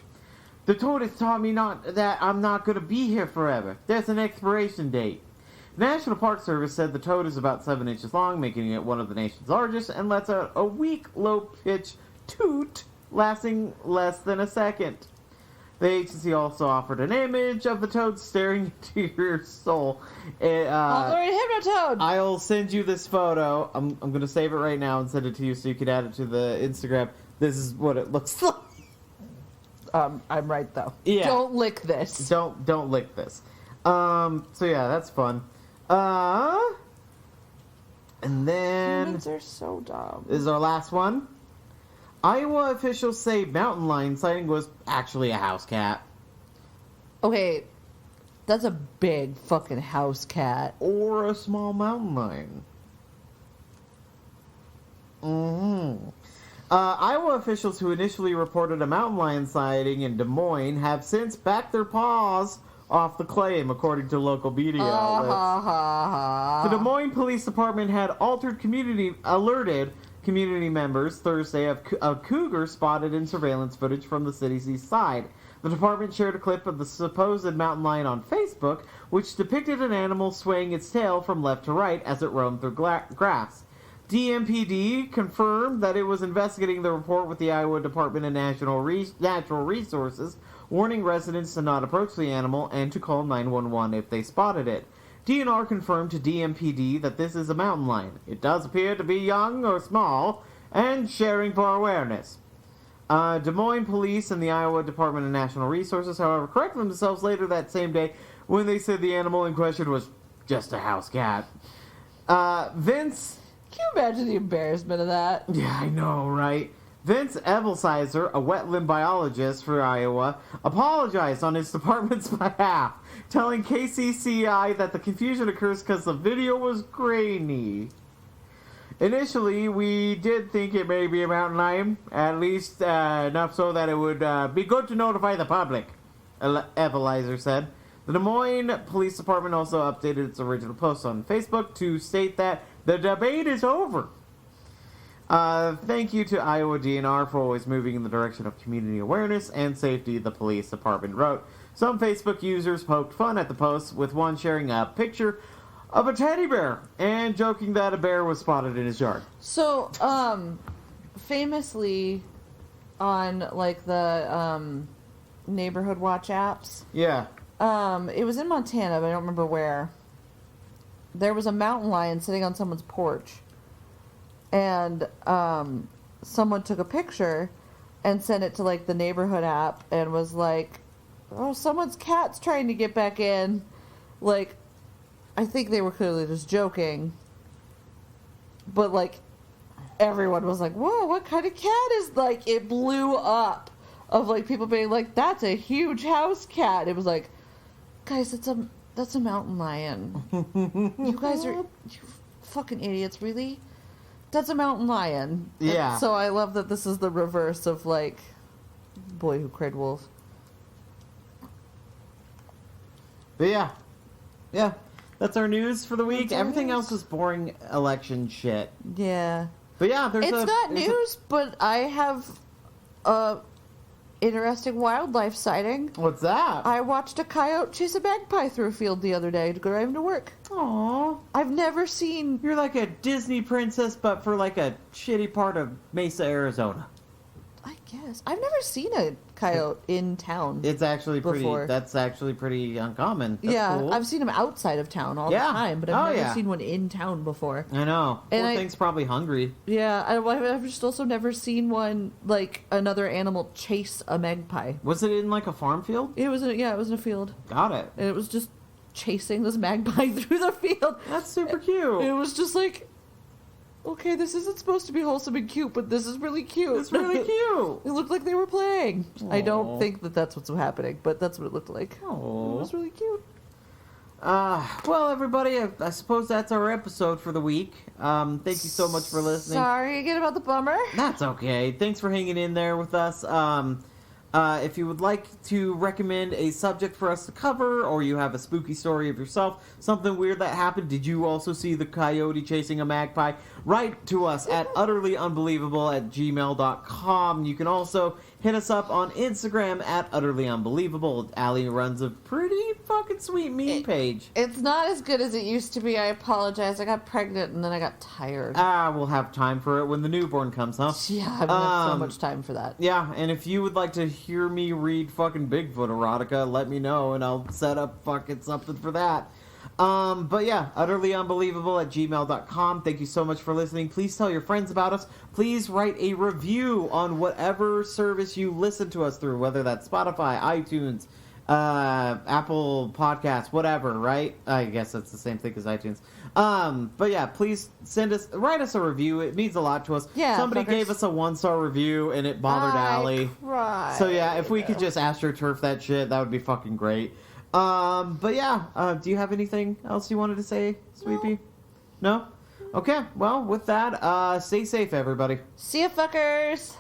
The toad has taught me that I'm not going to be here forever. There's an expiration date. National Park Service said the toad is about 7 inches long, making it one of the nation's largest, and lets out a weak, low-pitched toot lasting less than a second. The agency also offered an image of the toad staring into your soul. Hypnotoad! I'll send you this photo. I'm going to save it right now and send it to you so you can add it to the Instagram. This is what it looks like. I'm right, though. Yeah. Don't lick this. Don't lick this. So yeah, that's fun. And then... Humans are so dumb. This is our last one. Iowa officials say mountain lion sighting was actually a house cat. Okay, that's a big fucking house cat. Or a small mountain lion. Iowa officials who initially reported a mountain lion sighting in Des Moines have since backed their paws off the claim, according to local media outlets. The Des Moines Police Department had alerted community members Thursday of a cougar spotted in surveillance footage from the city's east side. The department shared a clip of the supposed mountain lion on Facebook, which depicted an animal swaying its tail from left to right as it roamed through grass. DMPD confirmed that it was investigating the report with the Iowa Department of Natural Resources, warning residents to not approach the animal and to call 911 if they spotted it. DNR confirmed to DMPD that this is a mountain lion. It does appear to be young or small, and sharing for awareness. Des Moines Police and the Iowa Department of Natural Resources, however, corrected themselves later that same day when they said the animal in question was just a house cat. Vince... Can you imagine the embarrassment of that? Yeah, I know, right? Vince Evelsizer, a wetland biologist for Iowa, apologized on his department's behalf, telling KCCI that the confusion occurs because the video was grainy. Initially, we did think it may be a mountain lion, at least enough so that it would be good to notify the public, Evelsizer said. The Des Moines Police Department also updated its original post on Facebook to state that the debate is over. Thank you to Iowa DNR for always moving in the direction of community awareness and safety, the police department wrote. Some Facebook users poked fun at the post, with one sharing a picture of a teddy bear and joking that a bear was spotted in his yard. So, famously, on, like, the, neighborhood watch apps... Yeah. It was in Montana, but I don't remember where. There was a mountain lion sitting on someone's porch. And someone took a picture and sent it to, like, the neighborhood app and was like, oh, someone's cat's trying to get back in. Like, I think they were clearly just joking. But, like, everyone was like, whoa, what kind of cat is, like, it blew up of, like, people being like, that's a huge house cat. It was like, guys, that's a mountain lion. You guys are, you fucking idiots, really? That's a mountain lion. Yeah. And so I love that this is the reverse of, like, Boy Who Cried Wolf. But yeah, that's our news for the week. That's Everything news. else was boring election shit. Yeah. But yeah, It's not news, but I have a interesting wildlife sighting. What's that? I watched a coyote chase a magpie through a field the other day driving to work. Aww. I've never seen... You're like a Disney princess, but for like a shitty part of Mesa, Arizona. I guess. I've never seen a coyote in town. It's actually pretty. Before. That's actually pretty uncommon. That's yeah, cool. I've seen them outside of town all the time, but I've never seen one in town before. I know. And Poor thing's probably hungry. Yeah, I've just also never seen one, like, another animal chase a magpie. Was it in like a farm field? It was in a field. Got it. And it was just chasing this magpie through the field. That's super cute. It was just like, okay, this isn't supposed to be wholesome and cute, but this is really cute. It's really cute. It looked like they were playing. Aww. I don't think that that's what's happening, but that's what it looked like. Aww. It was really cute. Well, everybody, I suppose that's our episode for the week. Thank you so much for listening. Sorry again about the bummer. That's okay. Thanks for hanging in there with us. If you would like to recommend a subject for us to cover, or you have a spooky story of yourself, something weird that happened, did you also see the coyote chasing a magpie? Write to us at utterlyunbelievable@gmail.com. You can also hit us up on Instagram at utterlyunbelievable. Allie runs a pretty fucking sweet meme page. It's not as good as it used to be. I apologize. I got pregnant and then I got tired. We'll have time for it when the newborn comes, huh? Yeah, I don't have so much time for that. Yeah, and if you would like to hear me read fucking Bigfoot erotica, let me know and I'll set up fucking something for that. But yeah, utterlyunbelievable@gmail.com. Thank you so much for listening. Please tell your friends about us. Please write a review on whatever service you listen to us through, whether that's Spotify, iTunes, Apple Podcasts, whatever, right? I guess that's the same thing as iTunes. But yeah, please write us a review. It means a lot to us. Yeah, somebody fuckers. gave us a 1-star review and it bothered Allie. Cried. So yeah, if we could just AstroTurf that shit, that would be fucking great. But yeah, do you have anything else you wanted to say, Sweepy? No? Okay, well, with that, stay safe, everybody. See ya, fuckers.